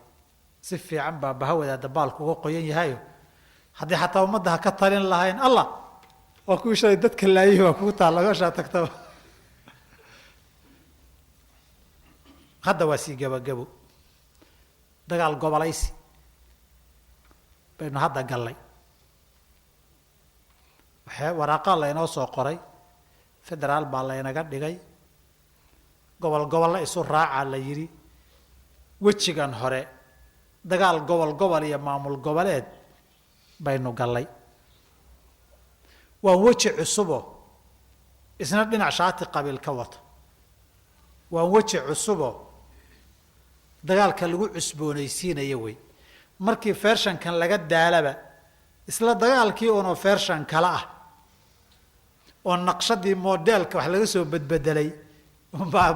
si fiican baa bahawadaada baalku uga qoyan yahayo haddii xataa ummadda ha ka talin lahayn allah waa kuwii shalay dadka laayihii waa kugu taalla meeshaa tagtaba hadda waa sii gabagabo dagaal gobolaysi baynu hadda gallay waraaqaa laynoo soo qoray federaal baa laynaga dhigay gobolla isu raacaa la yidhi wejigan hore dagaal gobol iyo maamul goboleed baynu gallay waa weji cusubo isna dhinac shaati qabiil ka wata waa weji cusubo dagaalka lagu cusboonaysiinayo wey markii fershankan laga daalaba isla dagaalkii uunoo fershan kala ah oo naqshadii modelka wax laga soo bedbedelay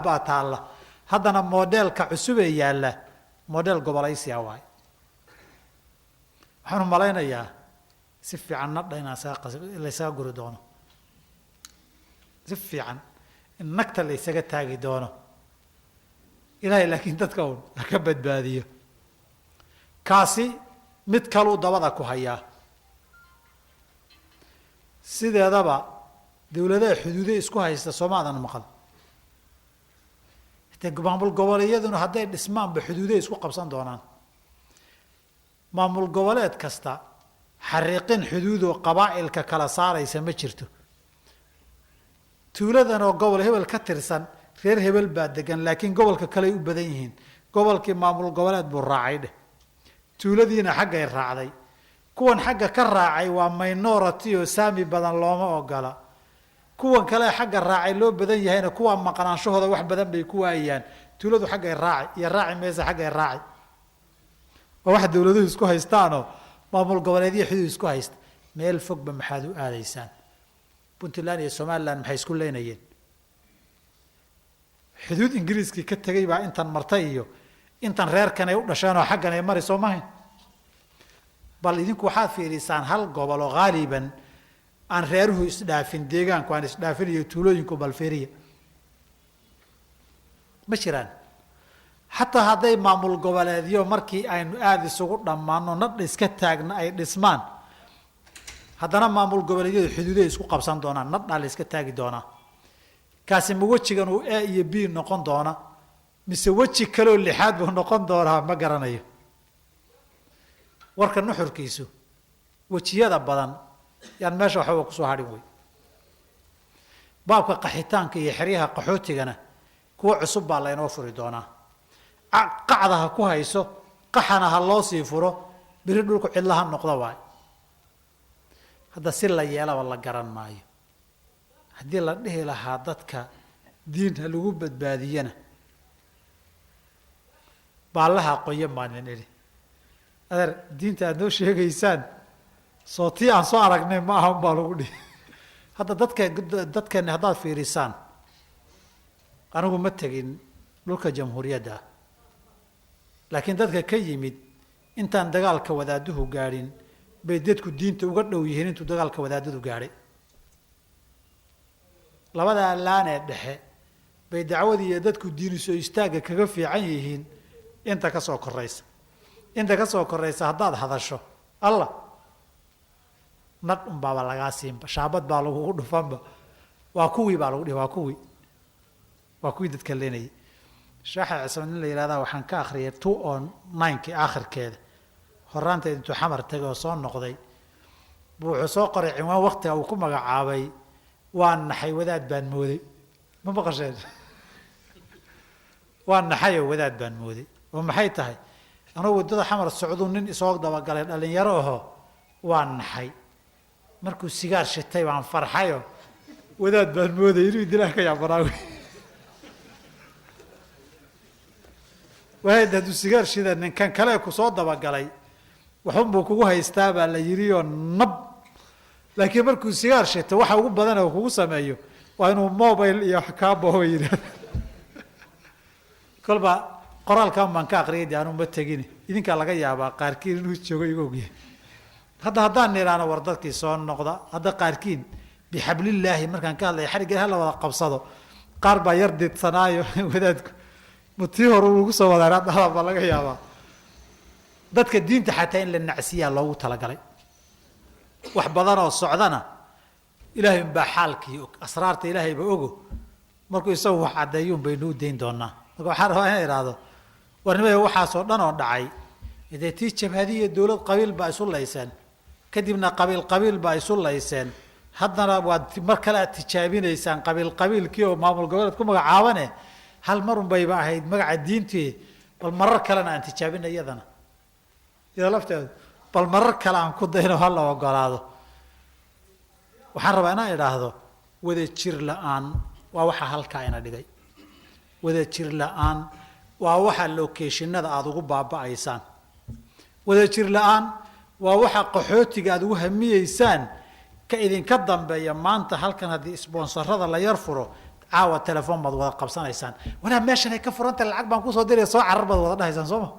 baa taalla haddana modelka cusub ee yaalla model gobolaysiya waay waxaan u malaynayaa si fiican nadha inaan laysaga guri doono si fiican in nagta laysaga taagi doono ilaahay laakiin dadka un ha ka badbaadiyo kaasi mid kaluu dabada ku hayaa sideedaba dawladaha xuduude isku haysta soomaadan maqan maamul goboleedyaduna hadday dhismaanba xuduuday isku qabsan doonaan maamul goboleed kasta xariiqin xuduudoo qabaa'ilka kala saaraysa ma jirto tuuladan oo gobol hebel ka tirsan reer hebel baa degan laakiin gobolka kaley u badan yihiin gobolkii maamul goboleed buu raacay dheh tuuladiina xaggay raacday kuwan xagga ka raacay waa minority oo saami badan looma ogola kuwan kale xagga raacay loo badan yahayna kuwa maqnaanshahooda wax badan bay ku waayaan tuuladu xaggay raaci iyo raaci meesa xaggay raaci waa wax dawladuhu isku haystaanoo maamul goboleedyo xuduud isku haysta meel fogba maxaad u aadaysaan puntland iyo somaliland maxay isku leynayeen xuduud ingiriiskii ka tegay baa intan martay iyo intan reerkan ay u dhasheen oo xaggan ay mari soo mahayn bal idinku waxaad fiirisaan hal gobol oo haaliban aan reeruhu isdhaafin deegaanku aan isdhaafin iyo tuulooyinku balferiya ma jiraan xataa hadday maamul goboleedyo markii aynu aada isugu dhammaano nadha iska taagna ay dhismaan haddana maamul goboleedyadu xuduuday isku qabsan doonaan nadhaa la iska taagi doonaa kaasi ma wejigan uu a iyo b noqon doona mise weji kaleoo lixaad buu noqon doonaa ma garanayo warka nuxurkiisu wejiyada badan yaan meesha waxbaba kusoo hadhin wey baabka qaxitaanka iyo xeryaha qaxootigana kuwo cusub baa laynoo furi doonaa qacda ha ku hayso qaxana ha loo sii furo beri dhulku cidlaha noqda waay hadda si la yeelaba la garan maayo haddii la dhihi lahaa dadka diin ha lagu badbaadiyana baallaha qoyan baan idin idhi adeer diinta aad noo sheegaysaan soo tii aan soo aragnay ma aha unbaa lagu dhihi hadda dadkani haddaad fiirisaan anigu ma tegin dhulka jamhuuriyadda ah laakiin dadka ka yimid intaan dagaalka wadaaduhu gaadhin bay dadku diinta uga dhow yihiin intuu dagaalka wadaadadu gaadhay labadaa laanee dhexe bay dacwadii iyo dadku diinu soo istaagga kaga fiican yihiin inta ka soo koraysa inta ka soo koraysa haddaad hadasho allah nadh unbaaba lagaa siinba shaabad baa lagugu dhufanba waa kuwii baa lagu dhihi waa kuwii dadka leenayay shaaxa cisman nin la yihahdaa waxaan ka akriyay 209 aakhirkeeda horaanteed intuu xamar tagay oo soo noqday buu wuxuu soo qoray cinwaan waktiga uu ku magacaabay waa naxay wadaad baan mooday ma maqasheen waa naxay oo wadaad baan mooday oo maxay tahay anuu waddada xamar socduu nin isoo dabagalay dhalinyaro ahoo waa naxay markuu sigaar shitay baan farxayoo wadaad baan mooday inuu dilaah ka yaabanaawi waad hadduu sigaar shida ninkan kale ku soo dabagalay waxunbuu kugu haystaa baa la yidhi oo nab laakiin markuu sigaar shito waxa ugu badan oo kugu sameeyo waa inuu mobile iyo kaabao yidhahda kolba qoraalkan baan ka akriyay de anuu ma tegin idinkaa laga yaabaa qaarkiin inuu joogo iga ogyahay haddaan niraano war dadkii soo noqda hadda qaarkiin bixablillaahi markaan ka hadlaya xarigga hala wada qabsado qaar baa yar didsanaayo wadaadku mutii hore ugu soo wadaana dhala baa laga yaabaa dadka diinta xataa in la nacsiyaa loogu talagalay wax badan oo socdana ilaahay unbaa xaalkii og asraarta ilaahayba ogo markuu isagu wax caddeeyuun baynuu dayn doonaa marka waxaan rabaa inay idhaahdo warnimada waxaasoo dhan oo dhacay dee tii jabhadiya dowlad qabiil baa isu layseen kadibna qabiil baa isu layseen haddana waad mar kale aad tijaabinaysaan qabiilkii oo maamul goboleed ku magacaabane hal marun bayba ahayd magaca diintii bal marar kalena aan tijaabina iyadana iyada lafteedu bal marar kale aan ku dayno hala ogolaado waxaan rabaa inaan idhaahdo wada jir la-aan waa waxa halkaa ina dhigay wada jir la-aan waa waxa lokeeshinada aada ugu baaba'aysaan. wadajir la-aan waa waxa qaxootiga aada ugu hamiyeysaan ka idinka dambeeya. maanta halkan haddii sbonsarada la yar furo, caawa telefoon baad wada qabsanaysaan, walaa meeshan ay ka furantay lacag baan kusoo diraya, soo carar baad wada dhahaysaan sooma.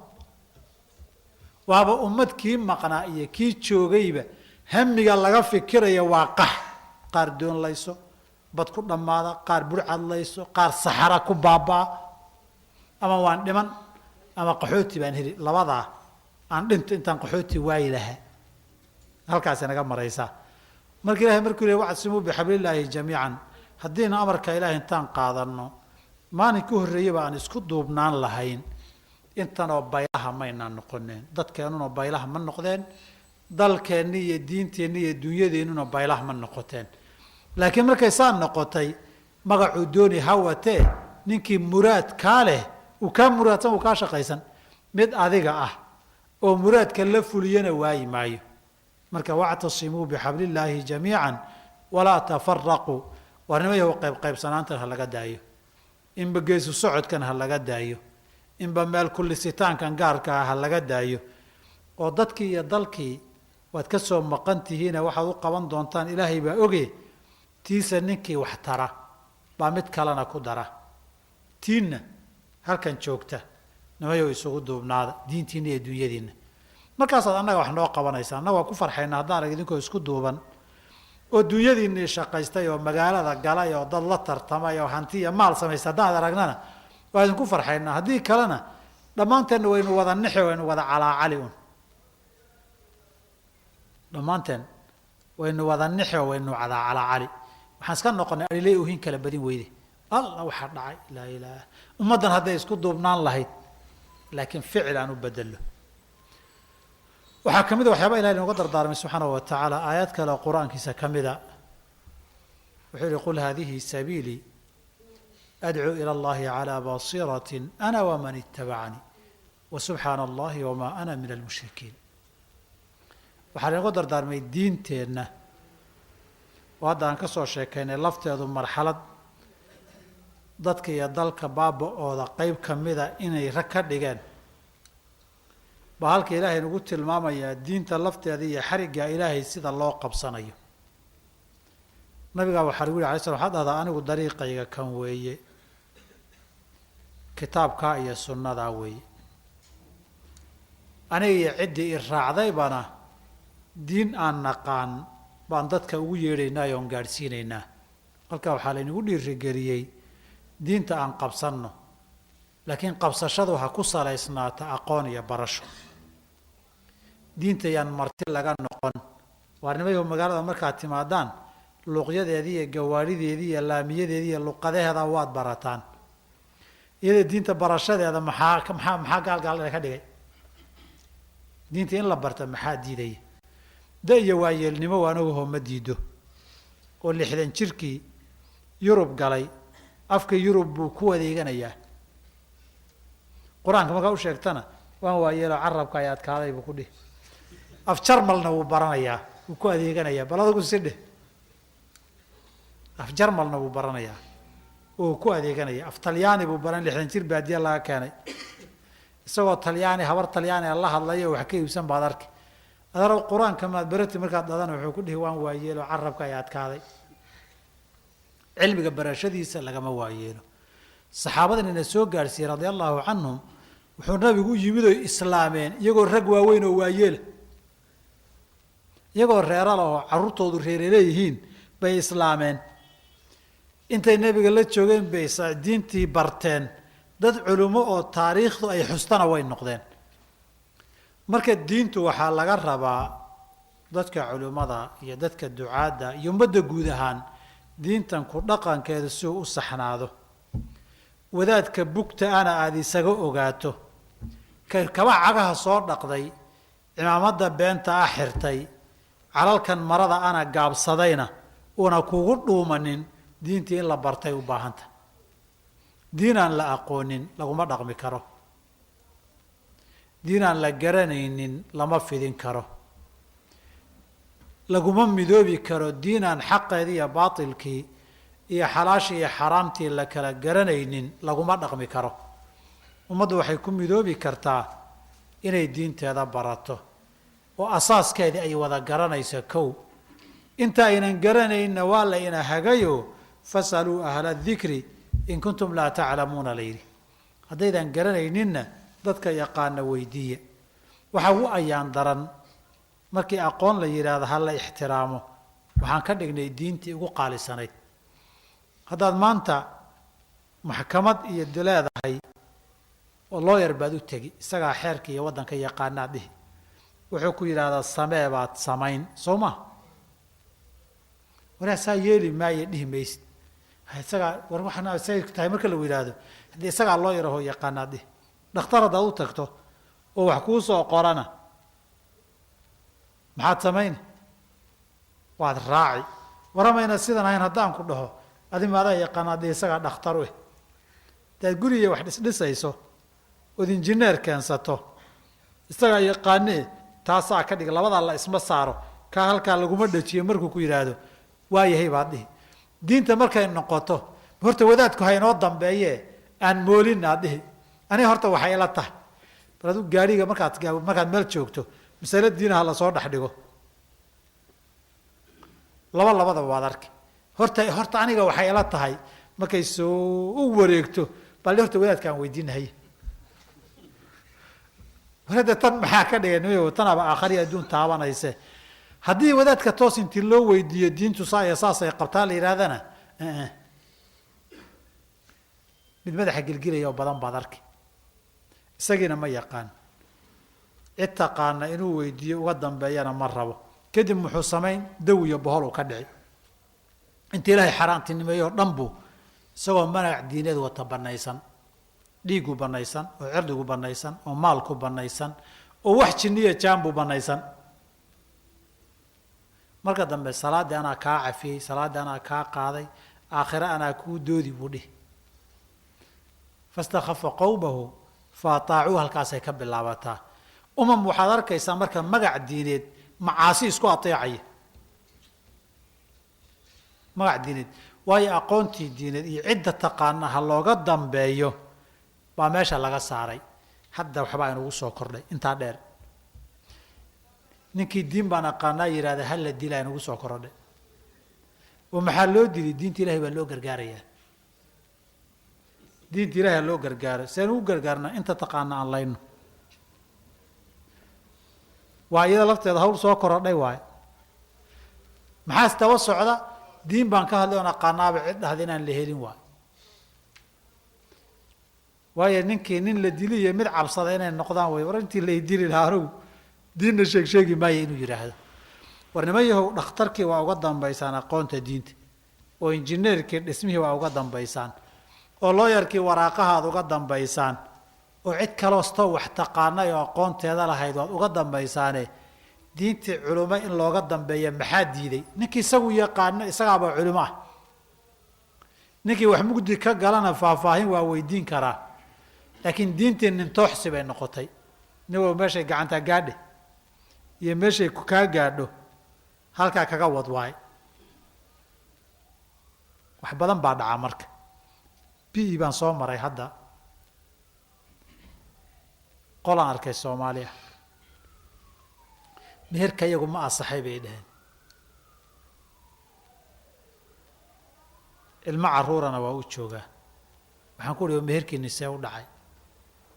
waaba ummad kii maqnaa iyo kii joogayba hamiga laga fikiraya waa qax. qaar doon layso, bad ku dhammaada, qaar burcad layso, qaar saxara ku baabaa, ama waan dhiman ama qaxooti baan heli. labadaa aan dhinto intaan qaxooti waayi lahaa, halkaas naga maraysaa. marka ilahay markuu leeyahay wactasimuu bixablillaahi jamiican, haddiina amarka ilaahay intaan qaadano maalinka horreeyaba aan isku duubnaan lahayn, intanoo baylaha maynaan noqoneen. dadkeennuna baylaha ma noqdeen, dalkeenni iyo diinteenni iyo dunyadeennuna baylaha ma noqoteen. laakiin markay saa noqotay, magacuu dooni hawatee, ninkii muraad kaa leh uu kaa muraadsan, uu kaa shaqaysan. mid adiga ah oo muraadka la fuliyana waayi maayo. marka wactasimuu bixablillaahi jamiican walaa tafaraquu, warnimayahu qaybsanaantan ha laga daayo, inba geesu socodkan ha laga daayo, inba meel kullisitaankan gaarka ah ha laga daayo. oo dadkii iyo dalkii waad ka soo maqan tihiine waxaad u qaban doontaan ilaahay baa oge. tiisa ninkii wax tara baa mid kalena ku dara. tiinna halkan joogta nimayow isugu duubnaada, diintiinna iyo dunyadiinna. markaasaad annaga wax noo qabanaysaa. annaga waa ku farxaynaa haddaan arag idinkoo isku duuban oo dunyadiinnii shaqaystay oo magaalada galay oo dad la tartamay oo hanti iyo maal samaystay haddaan aragnana waa idinku farxaynaa. haddii kalena dhammaanteenna waynu wada nixi, waynu wada calaacali un. dhammaanteen waynu wada nixi oo waynu wada calaacali. waxaan iska noqonay aliley uhin kala badin weyde. alla waxaa dhacay laa ilaah. ummaddan hadday isku duubnaan lahayd, laakiin ficil aan u bedelo. waxaa ka mid a waxyaaba ilahi inooga dardaarmay subxaanahu wa tacaala aayaad kale oo qur-aankiisa ka mida. wuxuu yihi qul haadihi sabiilii adcuu ila allahi calaa basiiratin ana waman itabacanii wasubxaana allahi wamaa ana min almushrikiin. waxaa inooga dardaarmay diinteenna oo hadda aan ka soo sheekaynay lafteedu marxalad dadka iyo dalka baaba-ooda qeyb ka mida inay rag ka dhigeen. baa halka ilaahay nagu tilmaamayaa diinta lafteeda iyo xarigga ilaahay sida loo qabsanayo. nabigaa waxaa lagu yihi alay slam waxaad dhahdaa anigu dariiqayga kan weeye, kitaabkaa iyo sunnadaa weeye. aniga iyo ciddii i raacdaybana diin aan naqaan baan dadka ugu yeedhaynaa oon gaadhsiinaynaa. halkaa waxaa laynagu dhiirigeliyey diinta aan qabsanno, laakiin qabsashadu ha ku salaysnaata aqoon iyo barasho. diinta yaan marti laga noqon. waarnimayo magaalada markaad timaadaan, luuqyadeedii iyo gawaadhideedii iyo laamiyadeedii iyo luqadaheeda waad barataan. iyada diinta barashadeeda maxaa gaalgaal ka dhigay? diinta in la barta maxaa diidaya? da iyo waayeelnimo waanaguho ma diido. oo 60 jirkii yurub galay, afka yurub buu ku adeeganayaa. qur-aanka markaa u sheegtana waan waayeelo carabka ay adkaaday buu ku dhihi. af jarmalna wuu baranayaa, wuu ku adeeganayaa. bal adigu si dheh. af jarmalna wuu baranayaa oo ku adeeganaya. af talyaani buu baran. 60 jir baadiya laga keenay, isagoo talyaani habar talyaani la hadlayo wax ka iibsan baad arki. adaro qur-aanka maad barati markaad dhadana wuxuu ku dhihi waan waayeelo carabka ay adkaaday. cilmiga barashadiisa lagama waayeelo. saxaabadan ina soo gaarsiiyey radia allahu canhum, wuxuu nabigu u yimid oo islaameen iyagoo rag waaweyn oo waayeela, iyagoo reerala oo carruurtoodu reere leeyihiin bay islaameen. intay nebiga la joogeen bay diintii barteen. dad culummo oo taariikhdu ay xustana way noqdeen. marka diintu waxaa laga rabaa dadka culimmada iyo dadka ducaadda iyo ummadda guud ahaan diintan ku dhaqankeeda si uu u saxnaado. wadaadka bugta ana aada isaga ogaato, kaba cagaha soo dhaqday, cimaamadda beenta ah xirtay, calalkan marada ana gaabsadayna una kugu dhuumanin. diintii in la bartay u baahanta. diin aan la aqoonin laguma dhaqmi karo. diin aan la garanaynin lama fidin karo. laguma midoobi karo diin aan xaqeedii iyo baatilkii iyo xalaashii iyo xaraamtii la kala garanaynin laguma dhaqmi karo. ummaddu waxay ku midoobi kartaa inay diinteeda barato oo asaaskeedii ay wada garanayso kow inta aynan garanayna waa la ina hagayo fasaluu ahla dikri in kuntum laa taclamuuna la yidhi haddaydan garanayninna dadka yaqaana weydiiya waxaa u ayaan daran markii aqoon la yidhaahdo ha la ixtiraamo waxaan ka dhignay diintii ugu qaalisanayd haddaad maanta maxkamad iyo leedahay oo looyar baad u tegi isagaa xeerka iyo waddanka yaqaanaad dhihi wuxuu ku yidhaahdaa samee baad samayn soo ma waraa saa yeeli maaye dhihi maysid isagaa war waxana say tahay marka lagu yidhaahdo haddii isagaa looyar ahoo yaqaanaad dhihi dhakhtar haddaad u tagto oo wax kuu soo qorana maxaad samayni waad raaci waramayna sidan ahayn haddaan ku dhaho adi maadaa yaqaanaad dhihi isagaa dhakhtar u eh hadaad guriga wax dhisdhisayso ood injineer keensato isagaa yaqaanee taasaa ka dhig labadaa la isma saaro kaa halkaa laguma dhajiyo markuu ku yidhaahdo waayahay baad dhihi diinta markay noqoto horta wadaadku ha inoo dambeeye aan moolin aad dhihi aniga horta waxay ila tahay bal adu gaadhiga markaad meel joogto masale diinaha lasoo dhex dhigo labadaba waad arki horta aniga waxay ila tahay markay soo u wareegto bal horta wadaadka aan weydiinahay warada tan maxaa ka dhigay tanaba aakhari adduun taabanayse haddii wadaadka toos intii loo weydiiyo diintu saasay qabtaa la yidhahdana mid madaxa gelgelaya oo badan baad arki isagiina ma yaqaan cid taqaana inuu weydiiyo uga dambeeyana ma rabo kadib muxuu samayn daw iyo bohol uu ka dhici inta ilaahay xaaraantinimeeyoo dhan buu isagoo manac diineed wata banaysan dhiigu banaysan oo cirdigu banaysan oo maalku banaysan oo wax jinniya jaanbu banaysan marka dambe salaadii anaa kaa cafiyey salaadii anaa kaa qaaday aakhire anaa kuu doodi buu dhihi fastakhafa qowmahu fa ataacuu halkaasay ka bilaabataa waxaad arkaysaa marka magac diineed macaasi isku ateecaya magac diineed waayo aqoontii diineed iyo cidda taqaana ha looga dambeeyo baa meesha laga saaray hadda waxbaa inugu soo kordhay intaa dheer ninkii diin baan aqaanaa yidhahda hala dilaa inugu soo kordhay oo maxaa loo dili diinta ilahay baa loo gargaarayaa diinta ilahay loo gargaaro seen ugu gargaarnaa inta taqaana aan layno waa iyada lafteeda hawl soo korodhay waayo maxaas daba socda diin baan ka hadlay oon aqaanaaba cid dhahda inaan la helin waayo waayo ninkii nin la dili iyo mid cabsada inay noqdaan way war intii la dili lahaa anugu diinna sheegi maayo inuu yidhaahdo war niman yahow dhakhtarkii waa uga dambaysaan aqoonta diinta oo injineerkii dhismihii waa uga dambaysaan oo looyarkii waraaqahaad uga dambaysaan oo cid kaloostoo wax taqaanay oo aqoonteeda lahayd waad uga dambaysaane diintii culimo in looga dambeeya maxaa diiday ninkii isagu yaqaano isagaaba culimo ah ninkii wax mugdi ka galana faahfaahin waa weydiin karaa laakiin diintii nintooxsi bay noqotay nin walba meeshay gacantaa gaadhe iyo meeshay kaa gaadho halkaa kaga wad waay wax badan baa dhacaa marka bi baan soo maray hadda qolaan arkay soomaaliya meherka iyagu ma asaxay bay dhaheen ilmo caruurana waa u joogaa waxaan ku uhi meherkiini see u dhacay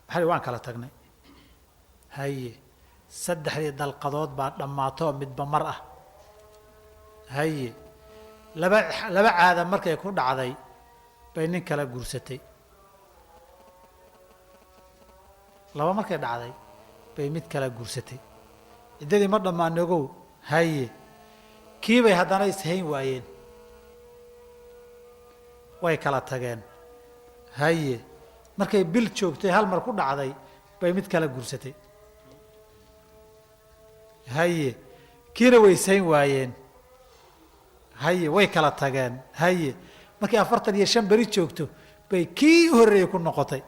waxaa waan kala tagnay haye 3 dalqadood baa dhammaatoo midba mar ah haye laba caada markay ku dhacday bay nin kala guursatay laba markay dhacday bay mid kala guursatay ciddadii ma dhammaan ogow haye kii bay haddana ishayn waayeen way kala tageen haye markay bil joogtay hal mar ku dhacday bay mid kala guursatay haye kiina way ishayn waayeen haye way kala tageen haye markay 45 beri joogto bay kii horreeyay ku noqotay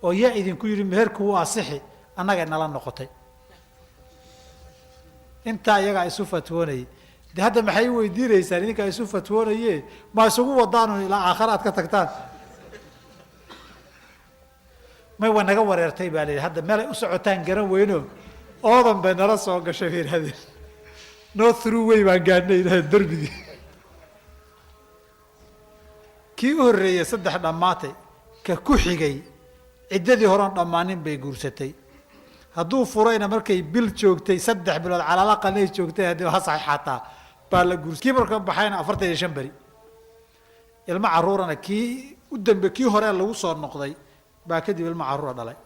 oo yaa idinku yidhi meherku waa asixi annaga nala noqotay intaa iyagaa isu fatwoonayay de hadda maxay weydiinaysaan idinkaa isu fatwoonaye ma isugu wadaan ilaa aakhara aad ka tagtaan may waa naga wareertay baa layidhi hadda meel ay u socotaan garan weyno oodan bay nala soo gashay bay yidhahdeen no through way baan gaadhnay yidhahdeen darbigii kii u horreeyey 3 dhammaatay ka ku xigay ciddadii horeon dhammaanin bay guursatay hadduu furayna markay bil joogtay 3 bilood calaala qalay joogtay haddii ha saxiixataa baa la guursa kii marka baxayna 45 beri ilma caruurana kii u dambe kii hore lagu soo noqday baa kadib ilma caruura dhalay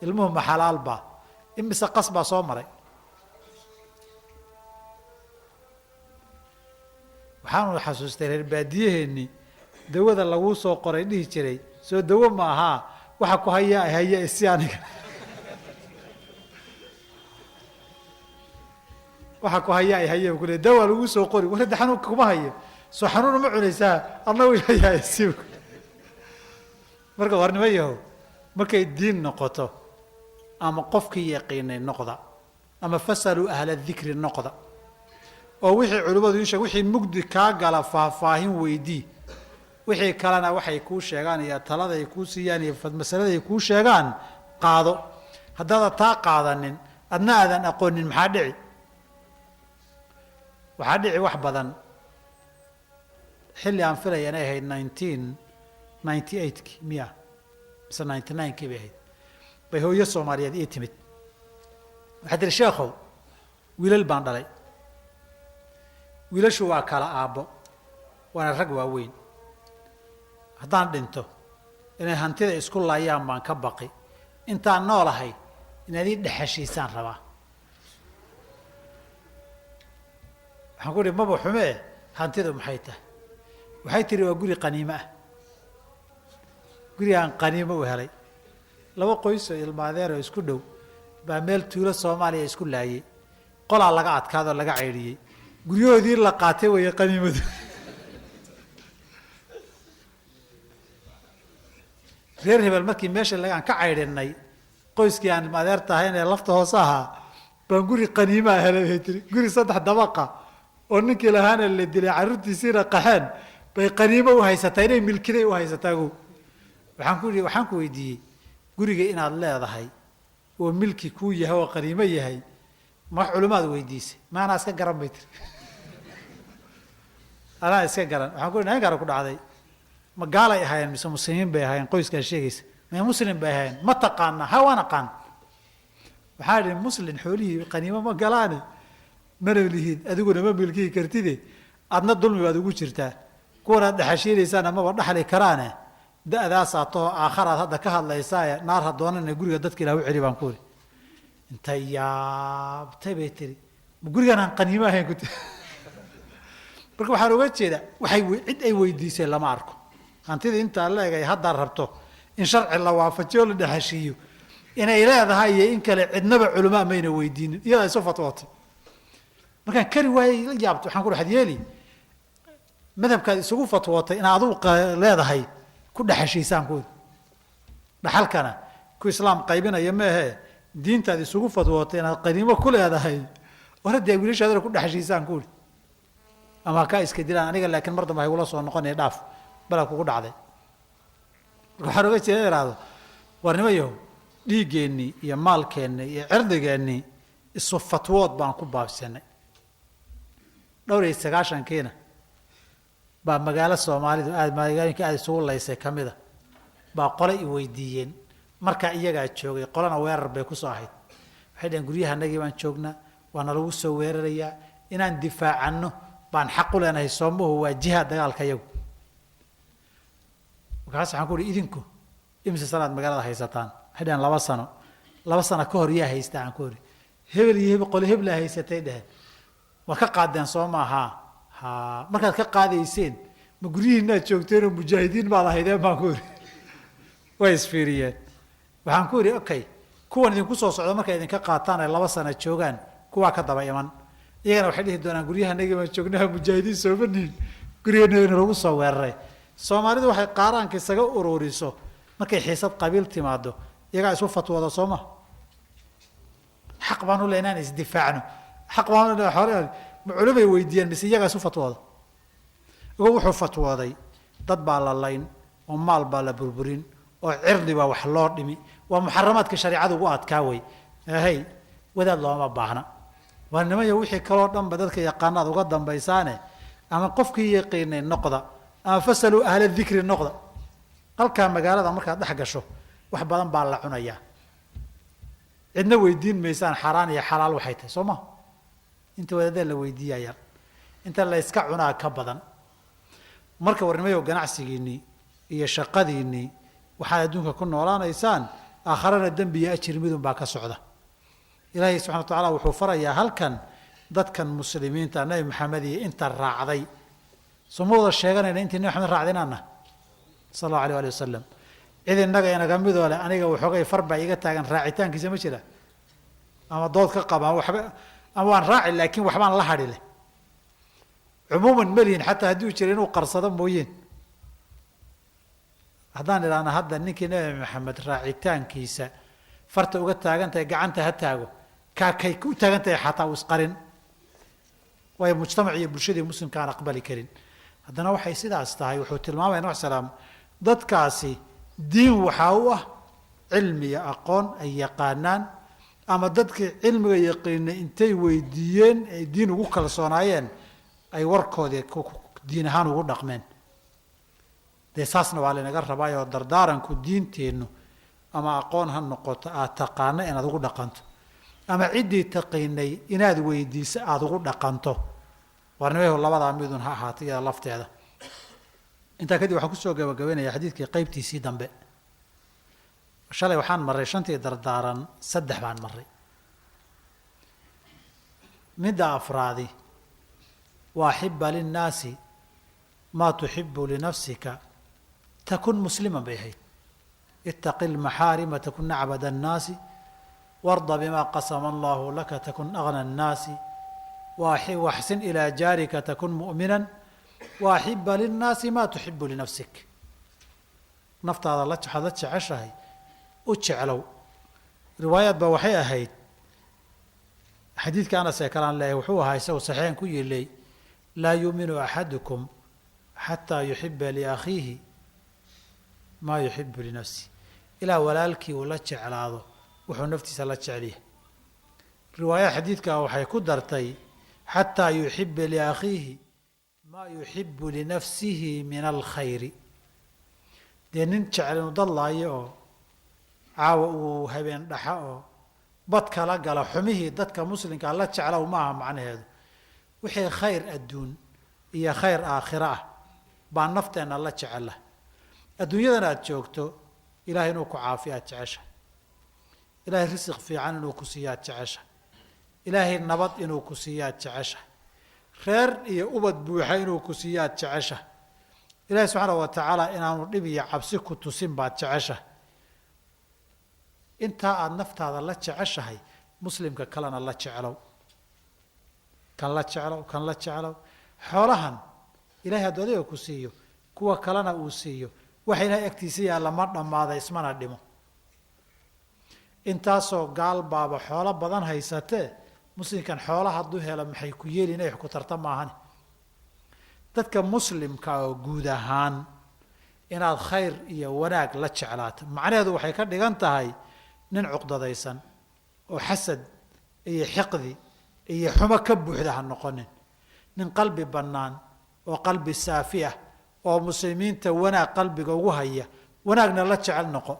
ilmuhu ma xalaal baa imise qas baa soo maray waxaanu xasuustay reer baadiyaheennii dawada lagu soo qoray dhihi jiray soo dawo ma aha waxa ku haya isi aniga waxa ku haya kule dawa lagu soo qori warada xanuunka kuma hayo soo xanuun ma cunaysaa adna way haya isi marka warnimo yahow markay diin noqoto ama qofkii yaqiinay noqda ama fasalu ahla dhikri noqda oo wixii culimadu sheeg wixii mugdi ka gala faahfaahin weydii wixii kalena waxay ku sheegaan iyo talada ay ku siiyaan iyo masalada ay ku sheegaan qaado haddaad taa qaadanin adna aadan aqoonin maxaa dhici waxaa dhici wax badan xilli aan filaya inay ahayd 1998 miya mise 99 bay ahayd bay hooyo Soomaaliyeed ii timid waxaa tiri sheekhow wiilal baan dhalay wiilashu waa kala aabbo waana rag waaweyn haddaan dhinto inay hantida isku laayaan baan ka baqi intaan noolahay inaad ii dhexashiisaan rabaa waxaan ku ihi maba xumee hantidu maxay tahay waxay tiri waa guri qaniimo ah guri aan qaniimo u helay 2 qoys oo ilmaadeer oo isku dhow baa meel tuulo Soomaaliya isku laayay qolaa laga adkaado laga ceyriyay guryahoodii la qaatay way qaniimadu reer hebel markii meesha lagaan ka ceyrinay qoyskii aan ilmaadeer tahay ee lafta hoose ahaa baan guri qaniimo ah helay tiri guri 3 dabaqa oo ninkii lahaana la dilay carruurtiisiina qaxeen bay qaniimo u haysataa inay milkiday u haysataa waxaan ku weydiiyey guriga inaad leedahay oo milki kuu yahay oo qaniimo yahay ma culimaad weydiisay maana iska garan bay tiri anaa iska garan waxaan ku inaga garan ku dhacday ma gaalay ahaayeen mise muslimiin bay ahaayeen qoyskaa sheegaysa ma muslim bay ahaayeen ma taqaana ha waan aqaan waxaa idhi muslim xoolihii qaniimo ma galaane mana lihid adiguna ma milkiyi kartide adna dulmi baad ugu jirtaa kuwanaad dhexashiinaysaan amaba dhaxli karaane da'daasaa toho aakharaad hadda ka hadlaysaaye naar ha doonana guriga dadka ilaah u celi baan ku iri intay yaabtay bay tiri ma gurigaan aan qaniimo ahayn ku tiri marka waxaan uga jeedaa waxay cid ay weydiisay lama arko hantida intaa la egay haddaad rabto in sharci la waafajiyo la dhexashiiyo inay leedahay iyo in kale cidnaba culama mayna weydiinin iyada ay soo fatwootay markaan kari waayey la yaabto waxaan ku dhaxad yeeli madhabkaad isugu fatwootay inaad adigu leedahay ku dhexashiisaan ku dhaxalkana ku islaam qaybinaya maahe diintaad isugu fatwootay inaad qaniimo ku leedahay waradii ay wiilashaadana ku dhexashiisaan ku ama ka iska dilaan aniga laakiin mar dambe ay ula soo noqonay dhaaf bala kugu dhacday waxaan uga jeedaa warnimayo dhiigeenni iyo maalkeenni iyo cirdigeenni isu fatwood baan ku baabsanay 9 baa magaalo Soomaalidu aad magaalooyinka aad isugu laysay kamida baa qole i weydiiyeen marka iyaga joogay qolana weerar bay ku soo ahayd waxay dheen guryahanagii baan joognaa waana lagu soo weerarayaa inaan difaacano baan xaq u leenahay Soomaalidu waa jihaad dagaalka iyagu markaas waxaan ku iri idinku imisa sanad magaalada haysataan waxay dheen 2 sano 2 sano ka hor yaa haystaan ku iri hebel iyo hebel qole hebel haysatay dheh waa ka qaadeen Soomaha ha markaad ka qaadayseen ma guryihiina joogteen oo mujaahidiin baad ahaydeen baan ku iri way isfiiriyeen waxaan ku iri okay kuwan idinku soo socdo markay idinka qaataan ay 2 sano joogaan kuwa ka daba iman iyagana waxay dhihi doonaan guryahanagii baan joognaa mujaahidiin soo badniin guryaheena lagu soo weeraray Soomaalidu waxay qaaraanka isaga ururiso markay xiisad qabiil timaado iyaga isu fatwada Soomaa xaq baan u leenahay isdifaacno xaq baan u leenahay ma culimay weydiiyeen mise iyagaa isu fatwooda uga wuxuu fatwooday dad baa la layn oo maal baa la burburin oo cirdi baa wax loo dhimi waa muxaramaadka shariicadu ugu adkaa wey hey wadaad looma baahna waa nimaya wixii kaloo dhanba dadka yaqaanaad uga dambaysaane ama qofkii yaqiinay noqda ama fasaluu ahla dikri noqda halkaa magaalada markaad dhex gasho wax badan baa la cunayaa cidna weydiin maysaan xaraan iyo xalaal waxay tahay soo ma inta wadaadada la weydiiyaya inta la iska cunaa ka badan marka warnimayo ganacsigiinii iyo shaqadiinii waxaad adduunka ku noolaanaysaan aakharana dembi iyo ajir midun baa ka socda ilaahay subxana wa tacaala wuxuu farayaa halkan dadkan muslimiinta nabi maxamed iyo inta raacday soma wada sheeganayna intii nabi maxamed raacday inaana sal allahu alayh ali wasalam cid innaga inaga midoo leh aniga waxoogay far baa iga taagan raacitaankiisa ma jira ama dood ka qaba ama waan raaci laakiin waxbaan la hadhi leh cumuuman malihin xataa hadduu jira inuu qarsado mooyeen haddaan idhaahna hadda ninkii nabi maxamed raacitaankiisa farta uga taagan tahay gacanta ha taago kaakay u taagan tahay xataa uu isqarin waayo mujtamac iyo bulshadii muslimka aan aqbali karin haddana waxay sidaas tahay wuxuu tilmaamaya nabi salaam dadkaasi diin waxaa u ah cilmi iyo aqoon ay yaqaanaan ama dadkii cilmiga yaqiinay intay weydiiyeen ay diin ugu kalsoonaayeen ay warkoodii diin ahaan ugu dhaqmeen dee saasna waa laynaga rabaayoo dardaaranku diinteennu ama aqoon ha noqoto aad taqaano inaad ugu dhaqanto ama ciddii taqiinay inaad weydiiso aada ugu dhaqanto warnimahu labadaa midun ha ahaata iyada lafteeda intaa kadib waxaan kusoo gabagabeynaya xadiidkii qeybtiisii dambe shalay waxaan marray shantii dardaaran 3 baan marray midda afraadi waa xiba linnaasi maa tuxibu linafsika takun musliman bay ahayd ittaqi lmaxaarima takun acbada annaasi warda bima qasama allahu laka takun agna annaasi waxsin ilaa jaarika takun mu'minan waaxiba linnaasi maa tuxibu linafsik naftaada waxaad la jeceshahay u jeclow riwaayaad ba waxay ahayd xadiidka anas ee kalaan leeyahay wuxuu ahaa isagu saxiixan ku yeelay laa yuuminu axadukum xataa yuxiba liakhiihi maa yuxibu linafsi ilaa walaalkii uu la jeclaado wuxuu naftiisa la jecelyahay riwaayad xadiidka waxay ku dartay xataa yuxiba liakhiihi maa yuxibu linafsihi min alkhayri dee nin jecel inuu dadlaayo oo caawa uu habeen dhaxa oo bad kala gala xumihii dadka muslimkaa la jeclow maaha macnaheedu wixii khayr adduun iyo khayr aakhiro ah baa nafteenna la jecela adduunyadan aad joogto ilahay inuu ku caafiyo aad jecesha ilaahay risiq fiican inuu ku siiyo aad jecesha ilaahay nabad inuu ku siiyo aad jecesha reer iyo ubad buuxa inuu ku siiyo aad jecesha ilaahay subxaana wa tacaala inaanu dhib iyo cabsi ku tusin baad jecesha intaa aada naftaada la jeceshahay muslimka kalena la jeclow kan la jeclow kan la jeclow xoolahan ilahay hadduu adiga ku siiyo kuwa kalena uu siiyo waxa ilahay agtiisa yaalla ma dhammaada ismana dhimo intaasoo gaal baaba xoolo badan haysatee muslimkan xoola hadduu helo maxay ku yeeli inay wax ku tarta maahani dadka muslimka oo guud ahaan inaad khayr iyo wanaag la jeclaato macnaheedu waxay ka dhigan tahay nin cuqdadaysan oo xasad iyo xiqdi iyo xumo ka buuxda ha noqonin nin qalbi bannaan oo qalbi saafi ah oo muslimiinta wanaag qalbiga ugu haya wanaagna la jecel noqo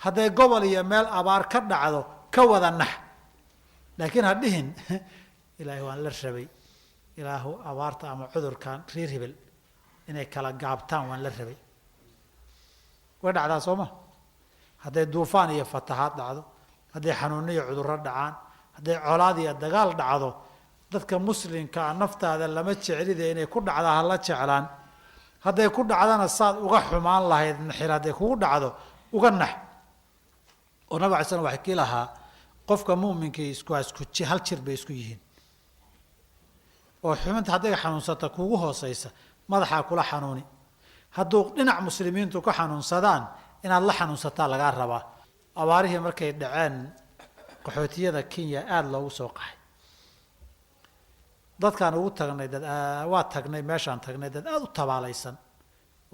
hadday gobol iyo meel abaar ka dhacdo ka wada nax laakiin ha dhihin ilaahay waan la rabay ilaahu abaarta ama cudurkan reer hebel inay kala gaabtaan waan la rabay way dhacdaa soo ma hadday duufaan iyo fatahaad dhacdo hadday xanuuno iyo cudurro dhacaan hadday colaad iyo dagaal dhacdo dadka muslimkaa naftaada lama jecelide inay ku dhacda ha la jeclaan hadday ku dhacdana saad uga xumaan lahayd naxir hadday kugu dhacdo uga nax oo nabig alay slam waxay kii lahaa qofka mu'minkii hal jir bay isku yihiin oo xubinta hadday xanuunsata kugu hooseysa madaxaa kula xanuuni hadduu dhinac muslimiintu ka xanuunsadaan inaad la xanuunsataa lagaa rabaa abaarihii markay dhaceen qaxootiyada kenya aada loogu soo qaxay dadkaan ugu tagnay waa tagnay meeshaan tagnay dad aada u tabaalaysan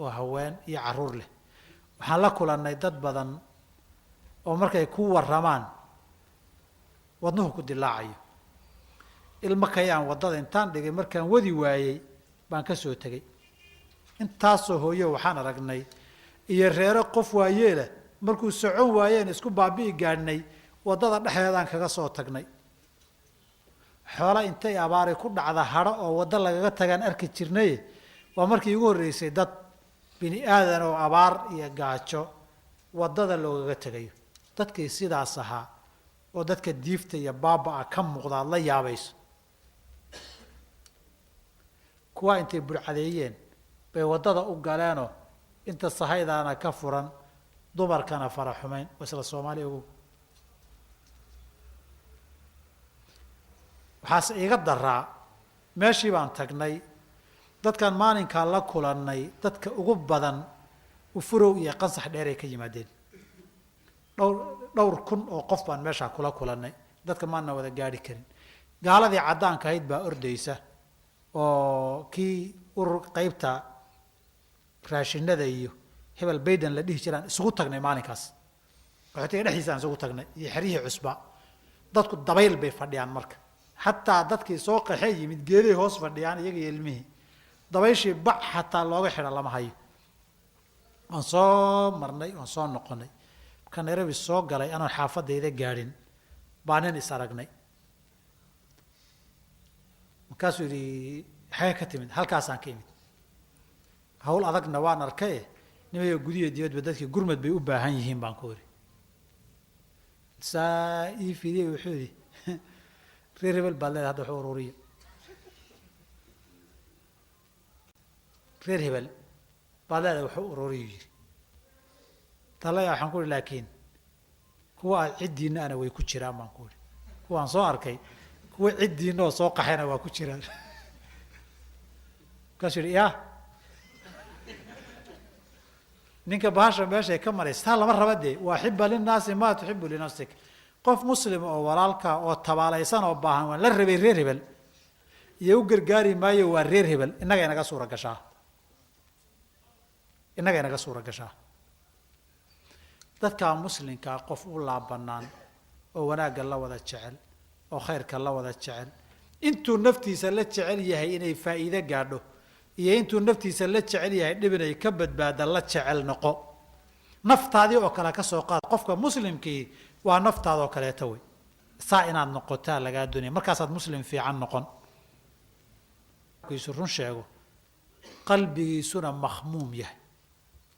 oo haween iyo caruur leh waxaan la kulannay dad badan oo markay ku warramaan wadnuhu ku dilaacayo ilmo kayaan waddada intaan dhigay markaan wadi waayey baan ka soo tegey intaasoo hooyo waxaan aragnay iyo reero qof waayeela markuu socon waayeen isku baabi'i gaadhnay waddada dhexdeedaan kaga soo tagnay xoola intay abaari ku dhacda hadho oo waddo lagaga tagaan arki jirnay waa markii ugu horreysay dad bini aadan oo abaar iyo gaajo waddada loogaga tegayo dadkii sidaas ahaa oo dadka diifta iyo baaba-a ka muuqda aad la yaabayso kuwaa intay burcadeeyeen bay waddada u galeenoo inta sahaydaana ka furan dumarkana fara xumeyn waa isla soomaaliya ogow waxaase iiga daraa meeshii baan tagnay dadkan maalinkaa la kulannay dadka ugu badan ufurow iyo qansax dheeray ka yimaadeen dhowr kun oo qof baan meeshaa kula kulannay dadka maana wada gaadhi karin gaaladii caddaanka ahayd baa ordaysa oo kii urur qeybta raashinada iyo hebel bayden la dhihi jiraan isugu tagnay maalinkaas qaxootiga dhexdiisaan isugu tagnay iyo xeryihii cusba dadku dabayl bay fadhiyaan marka xataa dadkii soo qaxee yimid geeday hoos fadhiyaan iyaga iyo ilmihii dabayshii bac xataa looga xidha lama hayo waan soo marnay waan soo noqonay marka nairobi soo galay anoon xaafadayda gaadhin baa nin is aragnay markaasuu yidhi xagee ka timid halkaasaan ka imid hawl adagna waan arkaye nimayo gudiya dibadba dadkii gurmad bay u baahan yihiin baan ku iri saa ii fidiyey wuxuu yidhi reer hebel baad leedahay hadda wax ururiya reer hebel baad leedahay wax ururiyu yidhi talaya waxaan ku ihi laakiin kuwa aad ciddiina ana way ku jiraan baan ku ihi kuwaan soo arkay kuwa ciddiina oo soo qaxayna waa ku jiraan markaasuu yidhi ya ninka bahasha meeshay ka maraysa taa lama raba dee waa xiba linnaasi maa tuxibu linafsik qof muslim oo walaalka oo tabaalaysan oo baahan waan la rabay reer hebel iyo u gargaari maayo waa reer hebel innaga inaga suura gashaa innaga inaga suura gashaa dadka muslimkaa qof u laabanaan oo wanaagga la wada jecel oo khayrka la wada jecel intuu naftiisa la jecel yahay inay faa'iido gaadho iyo intuu naftiisa la jecel yahay dhib inay ka badbaada la jecel noqo naftaadii oo kale ka soo qaad qofka muslimkii waa naftaada oo kaleeto wey saa inaad noqotaa lagaa doonaya markaasaad muslim fiican noqon kiisu run sheego qalbigiisuna makhmuum yahay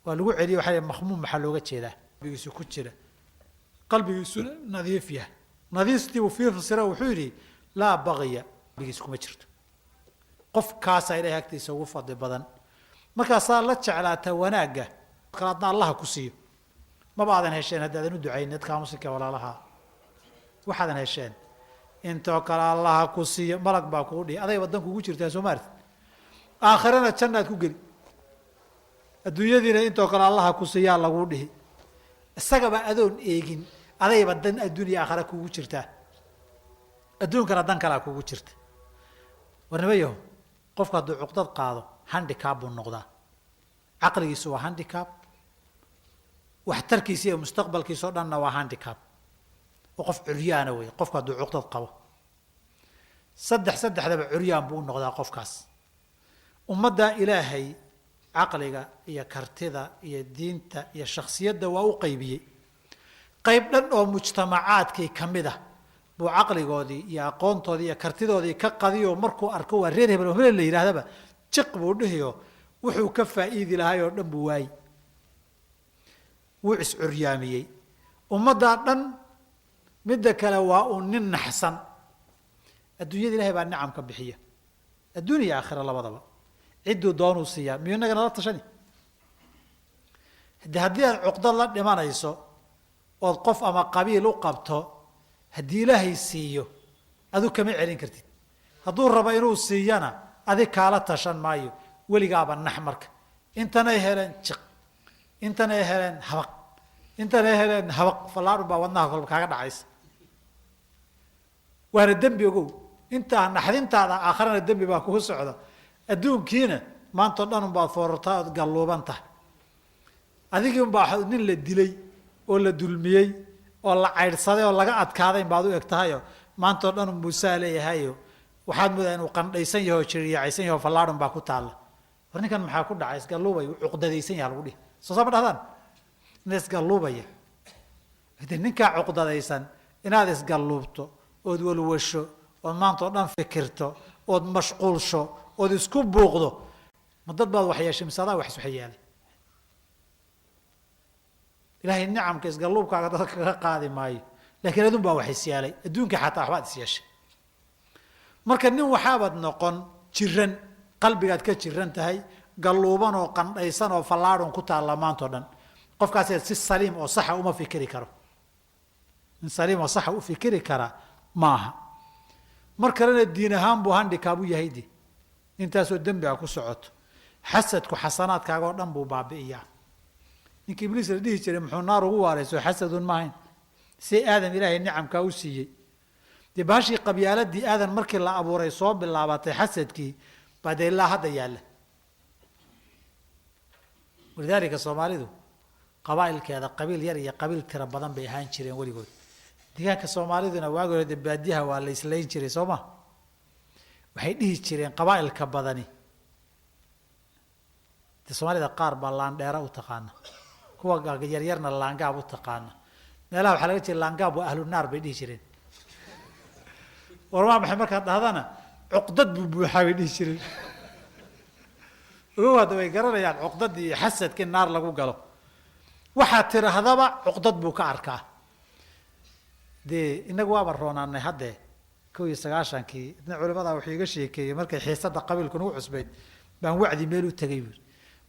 waa lagu celiye waxaa makhmuum maxaa looga jeedaa qalbigiisu ku jira qalbigiisuna nadiif yahay nadiiftii uu fiirsira wuxuu yidhi laa baqiya qalbigiisu kuma jirto qofkaasaa ilaahay agtiisa ugu fadli badan markaasaa la jeclaata wanaagga kalaadna allaha ku siiyo maba aadan hesheen haddaadan u ducayn dadkaa muslimka walaalaha waxaadan hesheen intoo kale allaha ku siiyo malag baa kugu dhihi aday waddan kugu jirtaa soo maarti aakhirana jannaad ku geli adduunyadiina intoo kale allaha ku siiyaa laguu dhihi isagaba adoon eegin adayba dan adduuniya aakhira kugu jirtaa adduunkana dan kalaa kugu jirta warnimayaho qofku hadduu cuqdad qaado handicab buu noqdaa caqligiisu waa handicab waxtarkiisa iyo mustaqbalkiisa oo dhanna waa handicab oo qof curyaana wey qofku hadduu cuqdad qabo saddexdaba curyaan buu u noqdaa qofkaas ummadda ilaahay caqliga iyo kartida iyo diinta iyo shaksiyadda waa u qaybiyey qayb dhan oo mujtamacaadkii ka mid ah buu caqligoodii iyo aqoontoodii iyo kartidoodii ka qadiyoo markuu arko waa reer hebel oo hebel la yidhahdaba jiq buu dhihiyo wuxuu ka faa'iidi lahay oo dhan buu waayey wuu is-curyaamiyey ummaddaa dhan midda kale waa uu nin naxsan adduunyada ilahay baa nicam ka bixiya adduun iyo aakhira labadaba cidduu doonuu siiyaa miyuu innaga nala tashani haddii aad cuqdad la dhimanayso ood qof ama qabiil u qabto haddii ilaahay siiyo adu kama celin kartid hadduu rabo inuu siiyana adig kaala tashan maayo weligaaba nax marka intanay heleen jiq intanay heleen habaq intanay heleen habaq fallaadhu baa wadnaha kolba kaaga dhacaysa waana dembi ogow intaa naxdintaada aakharana dembi baa kugu socda adduunkiina maantao dhan unbaad foorartaa ood galluuban tahay adigii unbaa nin la dilay oo la dulmiyey oo la caydhsaday oo laga adkaaday baad u eg tahayo maantao dhan un muusaa leeyahayo waxaad moodaa inuu qandhaysan yaho o jiriyaacaysan yaho fallaadhan baa ku taalla war ninkan maxaa ku dhacay isgalluubay u cuqdadaysan yaha lagu dhihi soo sama dhahdaan ina isgalluubaya de ninkaa cuqdadaysan inaad isgalluubto ood walwasho ood maantao dhan fikirto ood mashquulsho ood isku buuqdo ma dad baad wax yeeshay mise adaa wax iswaxyeelay ilaahay nicamka isgalluubkaaga dadka kaga qaadi maayo laakiin adun baa wax isyeelay adduunka xataa waxbaad is yeeshay marka nin waxaabaad noqon jiran qalbigaad ka jiran tahay galluuban oo qandhaysan oo fallaadhun ku taalla maantao dhan qofkaas si saliim oo saxa uma fikiri karo in saliim oo saxa u fikiri kara maaha mar kalena diin ahaan buu handikaab u yahay di intaasoo dembi a ku socoto xasadku xasanaadkaaga oo dhan buu baabi'iyaa ninkii ibliis la dhihi jiray muxuu naar ugu waarayso xasadun maahayn si aadam ilaahay nicamkaa u siiyey dee baashii qabyaaladii aadan markii la abuuray soo bilaabatay xasadkii baa dee ilaa hadda yaalla walidaalika soomaalidu qabaa'ilkeeda qabiil yar iyo qabiil tiro badan bay ahaan jireen weligood deegaanka soomaaliduna waagi hore de baadiyaha waa la islayn jiray soo ma waxay dhihi jireen qabaa'ilka badani de soomaalida qaar baa laandheera u taqaana kuwa yaryarna laangaab u taqaana meelaha waxaa laga jira laangaab waa ahlu naar bay dhihi jireen warmaa maxay markaad dhahdana cuqdad buu buuxaa bay dhihi jireen ogow hadda way garanayaan cuqdadii iyo xasadkii naar lagu galo waxaad tirahdaba cuqdad buu ka arkaa dee inagu waaba roonaanay haddee 1991 idna culimada wuxuu iga sheekeeyey markay xiisada qabiilku nagu cusbayd baan wacdi meel u tagay buuri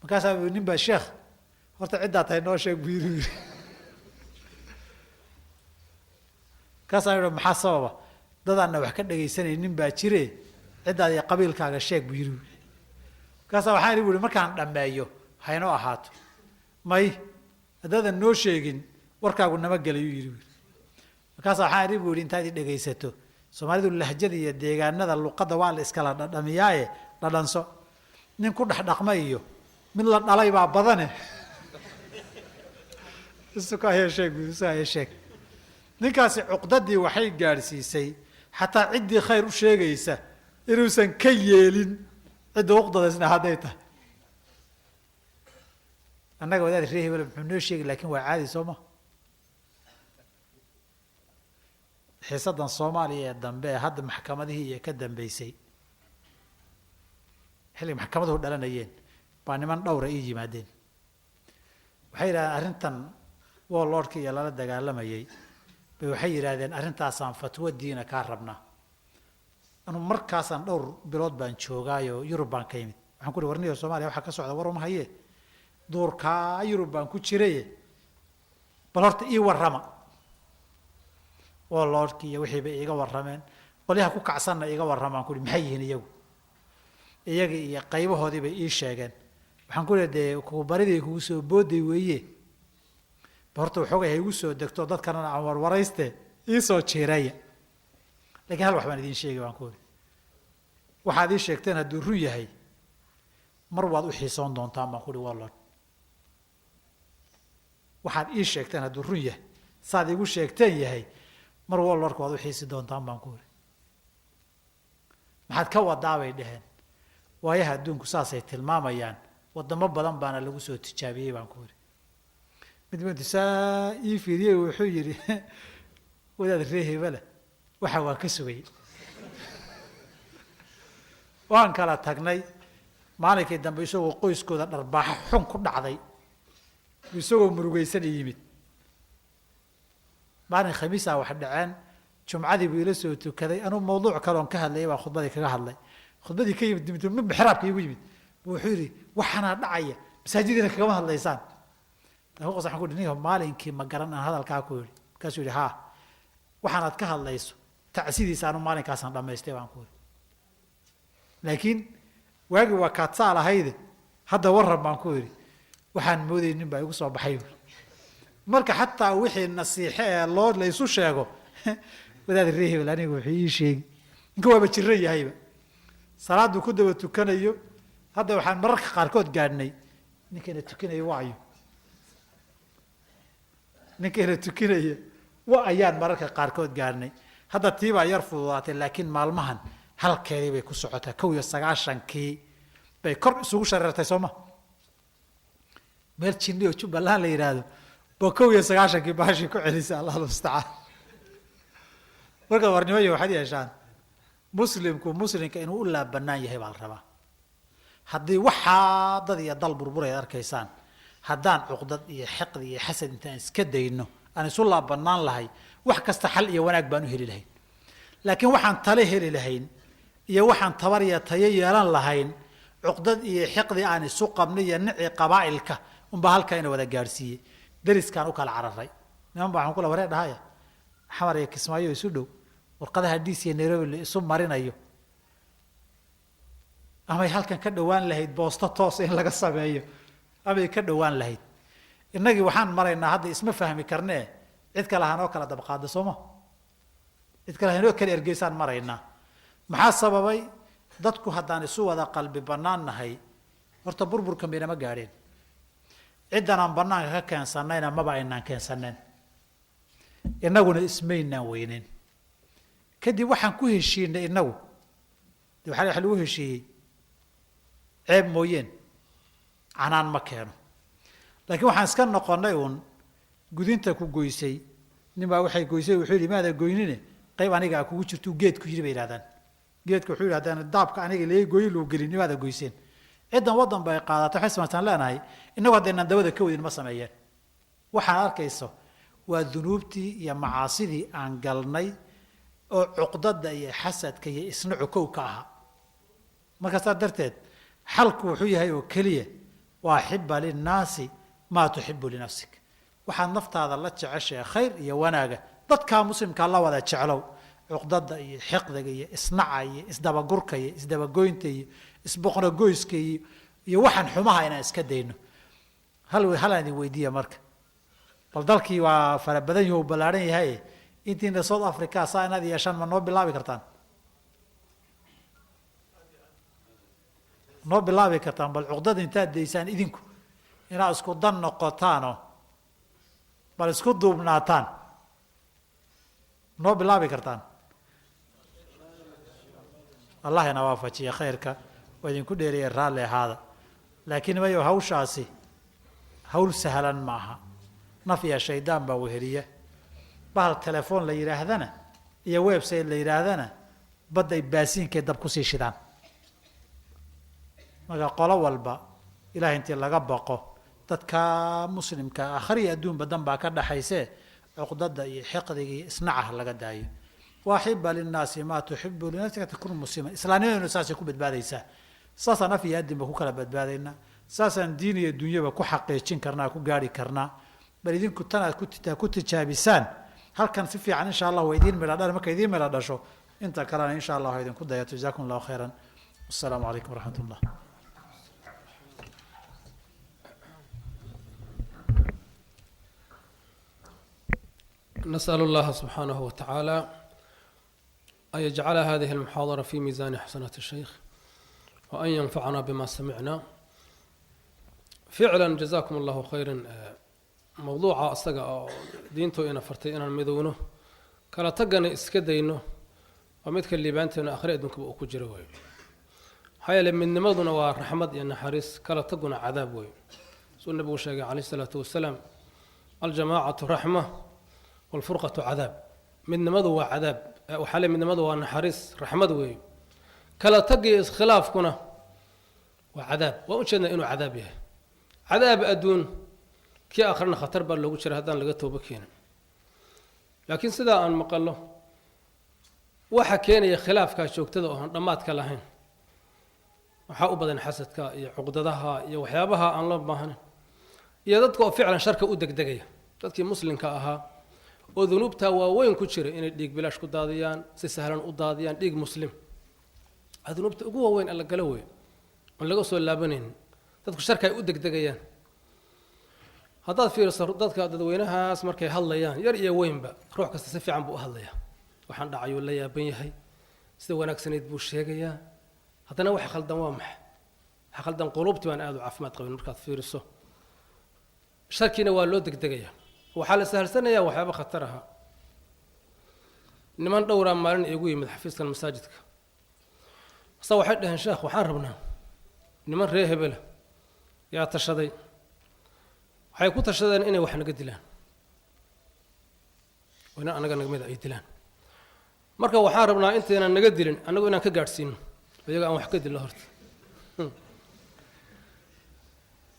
markaasaa nin baa sheekh horta ciddaa tahay noo sheeg buu yiri markaasaa yidhi maxaa sababa dadaanna wax ka dhegaysanay nin baa jire ciddaad iyo qabiilkaaga sheeg buu yiri markaasaa waxaan idhi buuri markaan dhammeeyo haynoo ahaato may haddaadan noo sheegin warkaagu nama gelayuu yidhi markaasaa waxaan idhi buuri intaad i dhegaysato soomaalidu lahjada iyo deegaanada luqadda waa la iskala dhadhamiyaaye dhadhanso nin ku dhex dhaqma iyo mid la dhalay baa badane sheeg ninkaasi cuqdadii waxay gaadhsiisay xataa ciddii khayr u sheegaysa inuusan ka yeelin cidda uqdadaysna hadday tahay annaga wadaad ree hebel muxuu noo sheegi lakin waa caadi soo ma xiisadan soomaaliya ee dambe ee hadda maxkamadihii iyo ka dambeysay xilli maxkamaduhu dhalanayeen baa niman dhowra ii yimaadeen waxay yidhahdeen arrintan warlordka iyo lala dagaalamayay bay waxay yidhahdeen arrintaasaan fatwo diina kaa rabnaa anu markaasaan dhowr bilood baan joogaayo yurub baan ka yimid waxaan ku uhi warniyo soomaaliya waxaa ka socda war uma haye duurkaa yurub baan ku jiraye bal horta ii warrama warlordki iyo wixii bay iiga warrameen qolyaha ku kacsanna iiga warramaan kuhi maxay yihiin iyagu iyaga iyo qaybahoodii bay ii sheegeen waxaan ku lehi dee kubaridii kugu soo booday weeye ba horta waxoogay ha igu soo degto dadkana aan warwarayste ii soo jiiraya lakiin hal wax baan idiin sheegay baan ku uri waxaad ii sheegteen hadduu run yahay mar waad u xiisoon doontaan baan ku uhi warlord waxaad ii sheegteen hadduu run yahay saad igu sheegteen yahay mar warlordka waad u xiisi doontaan baan ku uri maxaad ka wadaa bay dhaheen waayaha adduunku saasay tilmaamayaan wadamo badan baana lagu soo tijaabiyey baan ku uri mid saa ii fiiriyey wuxuu yidhi wadaad ree hebela waxa waan ka sugayey waan kala tagnay maalinkii dambe isagoo qoyskooda dharbaaxo xun ku dhacday isagoo murugaysan i yimid maalin khamiisaa wax dhaceen jumcadii buu ila soo tukaday anuu mawduuc kaleon ka hadlayay baan khudbadii kaga hadlay khudbadii ka yimid mixraabka iigu yimid wuxuu yidhi waxaanaa dhacaya masaajidiina kagama hadlaysaan waxaan ku niyo maalinkii ma garan aan hadalkaa ku yidhi markaasuu yidhi haa waxaanaad ka hadlayso tacsidiisa anu maalinkaasaan dhamaystay baan ku yidhi laakiin waagii waa kaadsaa lahayde hadda warran baan ku yidhi waxaan moodayay nin baa igu soo baxay marka xataa wixii nasiixe ee loo laysu sheego wadaad ree hebel aniga wuxuu ii sheegi ninka waaba jiran yahayba salaaduu ku daba tukanayo hadda waxaan mararka qaarkood gaadhnay ninkayna tukanaya waayo ninkayna tukanaya wa ayaan mararka qaarkood gaadhnay hadda tiibaa yar fududaatay laakiin maalmahan halkeedii bay ku socotaa 91kii bay kor isugu shareertay sooma meel jinni oo Jubbaland la yiraahdo ba 91kii baashi ku celisay Allah musta'an marka warnimayo waxaad yeeshaan muslimka inuu u laabanaan yahay baa la rabaa haddii waxaa dad iyo dal burburay arkaysaan haddaan cuqdad iyo xiqdi iyo xasad intaan iska dayno aan isu laabanaan lahay wax kasta xal iyo wanaag baan u heli lahayn laakiin waxaan tale heli lahayn iyo waxaan tabar iyo tayo yeelan lahayn cuqdad iyo xiqdi aan isu qabnay iyo nici qabaa'ilka unba halka ina wada gaarsiiyey dariskaan u kala cararay niman baa waxaan kula waree dhahaya xamar iyo kismaayo isu dhow warqadaha DC iyo Nairobi la isu marinayo ama halkan ka dhawaan lahayd boosto toos in laga sameeyo ama ka dhawaan lahayd innagii waxaan maraynaa hadda isma fahmi karnee cid kale hanoo kala dabqaado sooma cid kale hanoo kala ergeysaan maraynaa maxaa sababay dadku haddaan isu wada qalbi bannaannahay horta burburka meena gaadheen ciddan aan bannaanka ka keensanayna maba aynaan keensanayn innaguna ismaynaan weynin kadib waxaan ku heshiinay inagu waxa lagu heshiiyey ceeb mooyeen canaan ma keeno laakiin waxaan iska noqonay uun gudinta ku goysay nimaa waxay goysay wuxuu yidhi maada goynine qayb aniga kugu jirto geed ku yiri bay yiraahdaan geedka wuxuu yidhi haddaan daabka aniga leey gooyin loo gelin nimaada goyseen ciddan waddan bay qaadato waxay samaystaan leenahay innagu haddaynan dabada ka wadin ma sameeyeen waxaan arkayso waa dunuubtii iyo macaasidii aan galnay oo cuqdada iyo xasadka iyo isnacu kow ka ahaa markaasaa darteed xalku wuxuu yahay oo keliya waa xibba linnaasi maa tuxibu linafsik waxaad naftaada la jeceshahay khayr iyo wanaaga dadkaa muslimkaa la wada jeclow cuqdada iyo xiqdiga iyo isnaca iyo isdabagurka iyo isdabagoynta iyo isboqnogoyska iyo waxaan xumaha inaan iska dayno halaan idin weydiiya marka bal dalkii waa fara badan yahay oo ballaaran yahay intiina South Africa saa inaad yeeshaan ma noo bilaabi kartaan noo bilaabi kartaan bal cuqdada intaad daysaan idinku inaad isku dan noqotaanoo bal isku duubnaataan noo bilaabi kartaan allah ina waafajiya khayrka waa idinku dheereeya raalli ahaada laakiin mayo hawshaasi hawl sahlan ma aha naf iyo shaydaan baa weheliya bahal telefoon la yidhaahdana iyo website la yidhaahdana badday baasiinkay dab ku sii shidaan marka qolo walba ilaahay intii laga baqo dadka muslimka akhriya adduun badan baa ka dhaxaysee cuqdada iyo xiqdiga iyo isnaca laga daayo waaxiba linnaasi maa tuxibu linafsika takun muslima islaamnimadu saasay ku badbaadaysaa saasaan af iyo adinba ku kala badbaadaynaa saasaan diin iyo dunyaba ku xaqiijin karnaa ku gaari karnaa bal idinku tan aad ku tijaabisaan halkan si fiican insha allah waa idiin mila dhal marka idiin mila dhasho inta kalena insha allah waa idinku dayato jazaakum allahu khayran wassalaamu calaykum waraxmat ullah نسأل الله سبحانه وتعالى أن يجعل هذه المحاضرة في ميزان حسنات الشيخ وأن ينفعنا بما سمعنا فعلا جزاكم الله خيرا موضوع أصدق دينتو إنا فرتي إنا المذونه كلا تقني إسكدينه ومثل اللي بانتنا آخر إدنك بأكو جروي حيا لمن نمضنا ورحمد إن حارس كلا تقنا عذاب وي سؤال النبي عليه الصلاة والسلام الجماعة رحمة والفرقة عذاب من نمضوا وعذاب وحالي من نمضوا ونحرس رحمة وي كلا تقي خلاف كنا وعذاب وأنشأنا إنه عذابه عذاب أدون كي آخرنا خطر بل لو شر هذان لقيته بكينا لكن سدا أن مقله وحكينا خلاف كاشوك تدعو رمات كلاهين وحاو بدن حسد كا عقدها وحيابها أن الله ماهن يدتك فعلا شركة ودك دقية تدك مسلم كأها وذنوبتها وين كتشر إن ديك بلاش كداديان سهلا وداديان ديك مسلم ذنوبتها قوة وين الله قالوي ولا قصوا اللابنين تدك شركة ودك دقيان هذا في صرداتك ددوينها اسمركي هليان يريا وين با روح كسفي عن بو هليا waxaan dhacay wala yaabin yahay sida wanaagsanayd buu sheegayaa haddana waxa khaldan waa maxay waxa khaldan quluubtii baan aad u caafimaad qabin markaad fiiriso sharkiina waa loo degdegayaa waxaa la sahalsanayaa waxyaaba khatar aha niman dhowraa maalin iigu yimid xafiiskan masaajidka asa waxay dhaheen sheekh waxaan rabnaa niman reer hebela yaa tashaday waxay ku tashadeen inay wax naga dilaan oo inaan anaga naga mida ay dilaan marka waxaan rabnaa intaynan naga dilin annagu inaan ka gaadhsiino iyaga aan wax ka dilno horta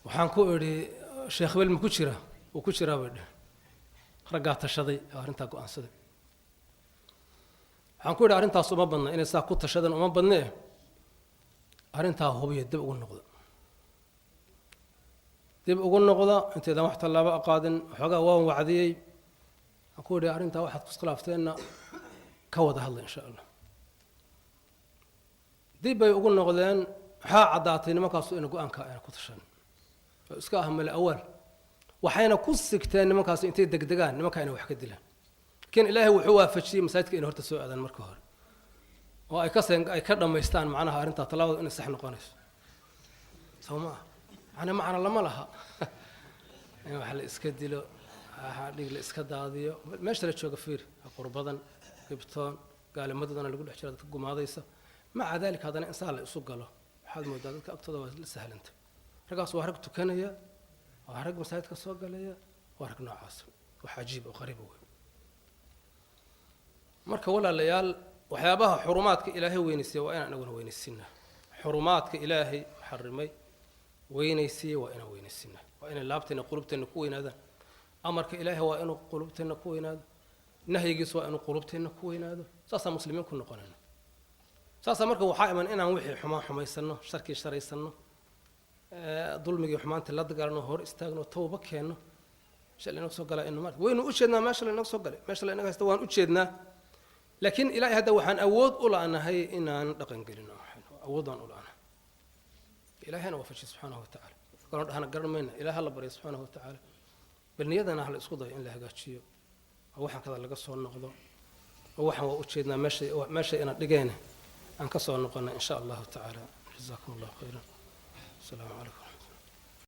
waxaan ku idhi sheekh hebel ma ku jiraa wuu ku jiraa bay dheh raggaa tashaday oo arrintaa go-aansaday waxaan ku idhi arrintaas uma badna inay saa ku tashadeen uma badne arrintaa hubiya dib ugu noqda intaydan wax tallaabo qaadin waxoogaa waan wacdiyey waxaan ku idhi arrintaa waxaad ku iskhlaafteenna ka wada hadla insha allah dib bay ugu noqdeen waxaa caddaatay nimankaasu inay go-aanka ayna ku tashan oo iska ah male awaal waxayna ku sigteen nimankaas intay degdegaan nimankaa inay wax ka dilaan laakiin ilaahay wuxuu waafajiyey masaajidka inay horta soo aadaan marka hore oo ay ka dhammaystaan macnaha arrintaa tallaabada inay sax noqonayso soo ma ah macna lama laha in wax la iska dilo dhig la iska daadiyo meesha la jooga fiir qurbadan gibtoon gaalimadadana lagu dhex jira dadka gumaadaysa maca daalika haddana insaan la isu galo waxaad moodaa dadka agtooda waa la sahlanta raggaas waa rag tukanaya waa rag masaajidka soo galaya waa rag noocaas wax cajiib oo qariib wey marka walaalayaal waxyaabaha xurumaadka ilaahay weynaysiiya waa inaan anaguna weynaysiinaa xurumaadka ilaahay xarimay weynaysiiya waa inaan weynaysiinaa waa inay laabteena qulubteenna ku weynaadaan amarka ilaahay waa inuu qulubteenna ku weynaado nahyigiisu waa inuu qulubteenna ku weynaado saasaa muslimiin ku noqonayna saasaa marka waxaa iman inaan wixii xumaan xumaysanno sharkii sharaysanno dulmigii xumaantii la dagaalno hor istaagno tawba keenno meesha la inaga soo galaa inu marka waynu u jeednaa meesha la inaga soo galay meesha la inaga haysta waan u jeednaa laakiin ilaahay hadda waxaan awood u la'nahay inaan dhaqan gelino awood baan u la'nahay ilaahayna waafajiy subxaanahu watacaala kaloo dhahana garan mayna ilaah la barya subxaanahu watacaala bal niyadana ha la isku dayo in la hagaajiyo oo waxaan kada laga soo noqdo oo waxaan waa u jeednaa meesha ina dhigeene aan ka soo noqona in sha allahu tacaala jazaakum allahu khayran asalaamu calaykum